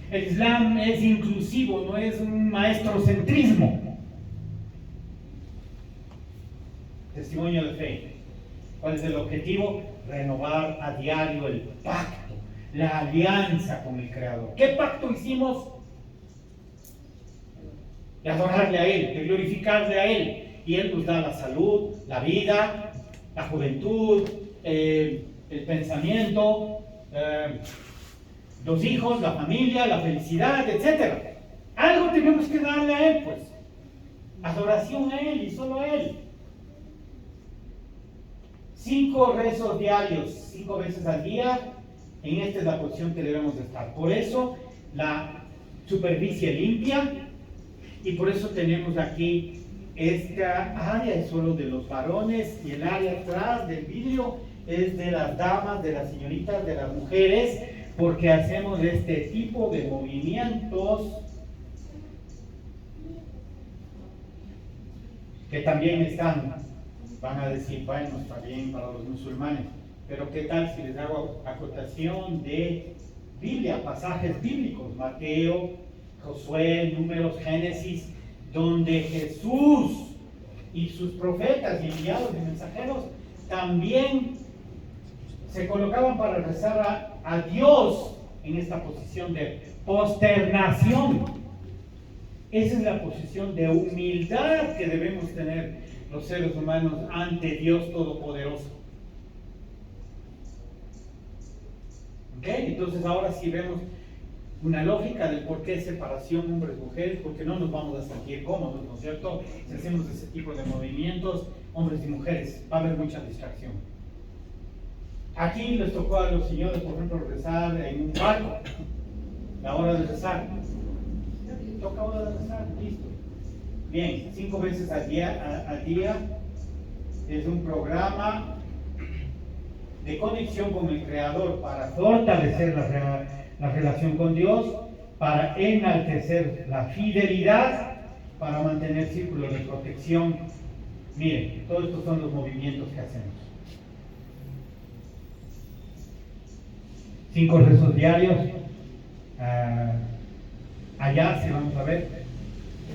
El Islam es inclusivo, no es un maestrocentrismo. Testimonio de fe. ¿Cuál es el objetivo? Renovar a diario el pacto, la alianza con el Creador. ¿Qué pacto hicimos? De adorarle a Él, de glorificarle a Él. Y Él nos da la salud, la vida, la juventud, el pensamiento, los hijos, la familia, la felicidad, etc. Algo tenemos que darle a Él, pues. Adoración a Él y solo a Él. 5 rezos diarios, 5 veces al día. En esta es la posición que debemos de estar. Por eso la superficie limpia, y por eso tenemos aquí esta área es solo de los varones y el área atrás del vidrio es de las damas, de las señoritas, de las mujeres, porque hacemos este tipo de movimientos que también están, van a decir, bueno, está bien para los musulmanes, pero ¿qué tal si les hago acotación de Biblia, pasajes bíblicos, Mateo, Josué, Números, Génesis, donde Jesús y sus profetas y enviados y mensajeros también se colocaban para rezar a Dios en esta posición de posternación? Esa es la posición de humildad que debemos tener los seres humanos ante Dios Todopoderoso. ¿Ok? Entonces ahora sí vemos una lógica del por qué separación hombres-mujeres, porque no nos vamos a sentir cómodos, ¿no es cierto? Si hacemos ese tipo de movimientos, hombres y mujeres, va a haber mucha distracción. Aquí les tocó a los señores, por ejemplo, rezar en un barco, la hora de rezar. Toca hora de rezar, listo. Bien, 5 veces al día es un programa de conexión con el Creador para fortalecer la relación con Dios, para enaltecer la fidelidad, para mantener círculos de protección. Miren, todos estos son los movimientos que hacemos. 5 rezos diarios. Allá, si vamos a ver,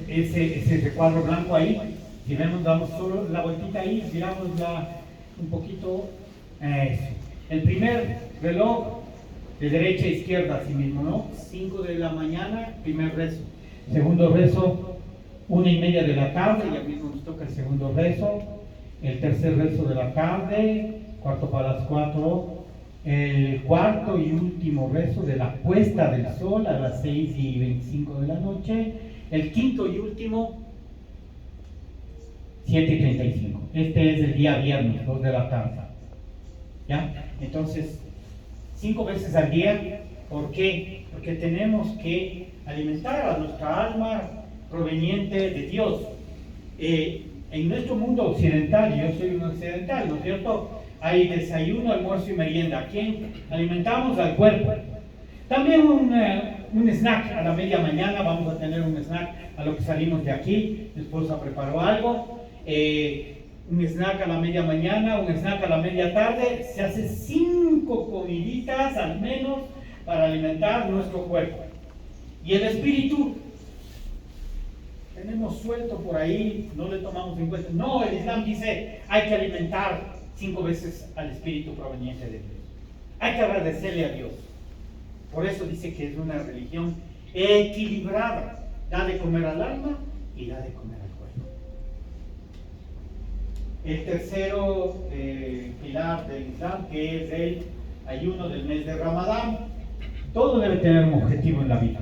ese recuadro blanco ahí, si vemos, damos solo la vueltita ahí, giramos ya un poquito. Eso. El primer reloj de derecha a izquierda, así mismo, ¿no? 5 de la mañana, primer rezo. Segundo rezo, 1:30 de la tarde, ya mismo nos toca el segundo rezo. El tercer rezo de la tarde, 4:45. El cuarto y último rezo de la puesta del sol a las 6:25 de la noche. El quinto y último, 7:35. Este es el día viernes, 2 de la tarde. ¿Ya? Entonces, 5 veces al día. ¿Por qué? Porque tenemos que alimentar a nuestra alma proveniente de Dios. En nuestro mundo occidental, yo soy un occidental, ¿no es cierto? Hay desayuno, almuerzo y merienda. ¿A quién alimentamos? Al cuerpo. También un snack a la media mañana. Vamos a tener un snack a lo que salimos de aquí. Mi esposa preparó algo. Un snack a la media mañana, un snack a la media tarde. Se hace 5 comiditas al menos para alimentar nuestro cuerpo. Y el espíritu, tenemos suelto por ahí, no le tomamos en cuenta. No, el Islam dice, hay que alimentar 5 veces al espíritu proveniente de Dios. Hay que agradecerle a Dios. Por eso dice que es una religión equilibrada. Da de comer al alma y da de comer al cuerpo. El tercero pilar del Islam, que es el ayuno del mes de Ramadán. Todo debe tener un objetivo en la vida.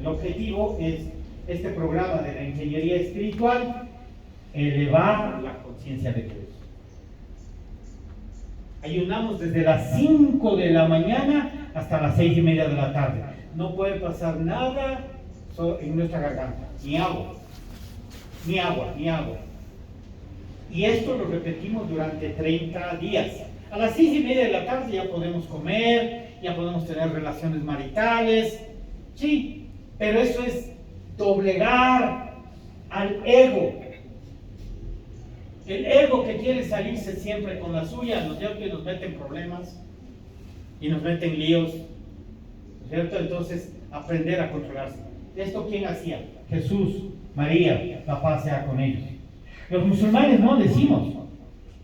El objetivo es este programa de la ingeniería espiritual, elevar la conciencia de Dios. Ayunamos desde las 5 de la mañana hasta las 6:30 de la tarde. No puede pasar nada en nuestra garganta, ni agua, ni agua, ni agua. Y esto lo repetimos durante 30 días. A las 6:30 de la tarde ya podemos comer, ya podemos tener relaciones maritales, sí, pero eso es doblegar al ego. El ego que quiere salirse siempre con la suya, ¿no es cierto? Y nos mete en problemas y nos mete en líos, ¿no es cierto? Entonces, aprender a controlarse. ¿Esto quién hacía? Jesús, María, la paz sea con ellos. Los musulmanes no decimos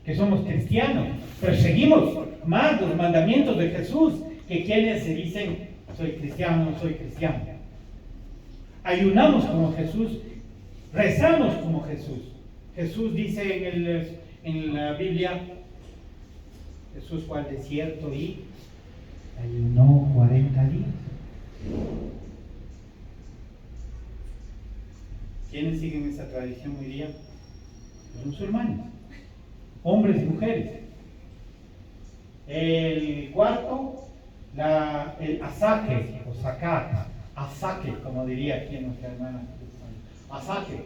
que somos cristianos, pero seguimos más los mandamientos de Jesús que quienes se dicen, soy cristiano, soy cristiano. Ayunamos como Jesús, rezamos como Jesús. Jesús dice en la Biblia, Jesús fue al desierto y ayunó 40 días. ¿Quiénes siguen esa tradición hoy día? Los musulmanes, hombres y mujeres. El cuarto, el asaque o zakat, asaque, como diría aquí nuestra hermana, asaque,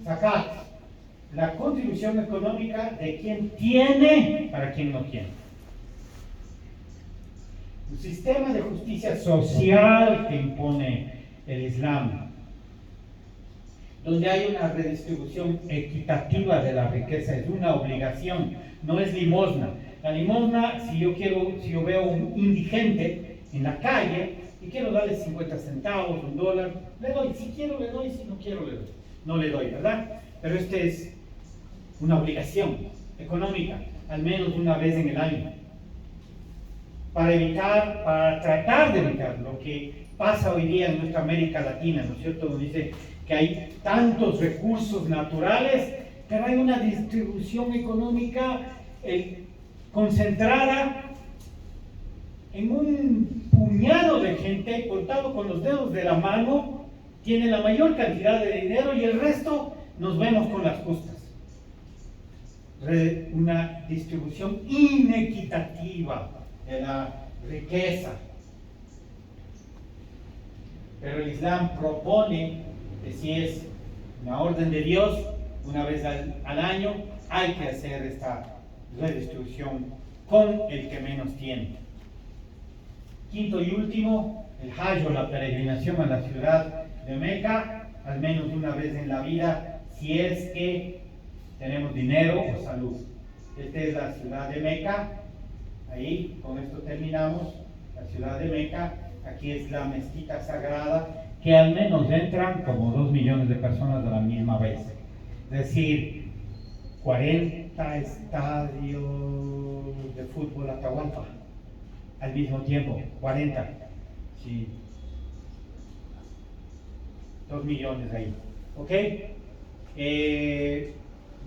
zakat, la contribución económica de quien tiene para quien no tiene. Un sistema de justicia social que impone el Islam, donde hay una redistribución equitativa de la riqueza, es una obligación, no es limosna. La limosna, si yo veo un indigente en la calle y quiero darle 50 centavos, $1, le doy. Si quiero le doy, si no quiero le doy. No le doy, ¿verdad? Pero este es una obligación económica, al menos una vez en el año, para tratar de evitar lo que pasa hoy día en nuestra América Latina, ¿no es cierto? Donde dice que hay tantos recursos naturales, pero hay una distribución económica concentrada en un puñado de gente, contado con los dedos de la mano, tiene la mayor cantidad de dinero y el resto nos vemos con las justas. Una distribución inequitativa de la riqueza. Pero el Islam propone que si es una orden de Dios, una vez al año hay que hacer esta redistribución con el que menos tiene. Quinto y último, el Hajj, la peregrinación a la ciudad de Meca, al menos una vez en la vida, si es que tenemos dinero o salud. Esta es la ciudad de Meca. Ahí, con esto terminamos. La ciudad de Meca. Aquí es la mezquita sagrada, que al menos entran como 2 millones de personas a la misma vez. Es decir, 40 estadios de fútbol Atahualpa al mismo tiempo. 40. Sí. 2 millones ahí. ¿Ok?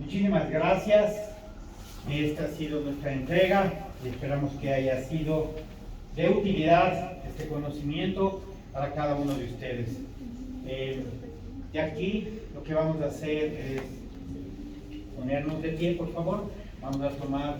Muchísimas gracias. Esta ha sido nuestra entrega y esperamos que haya sido de utilidad este conocimiento para cada uno de ustedes. De aquí lo que vamos a hacer es ponernos de pie, por favor. Vamos a tomar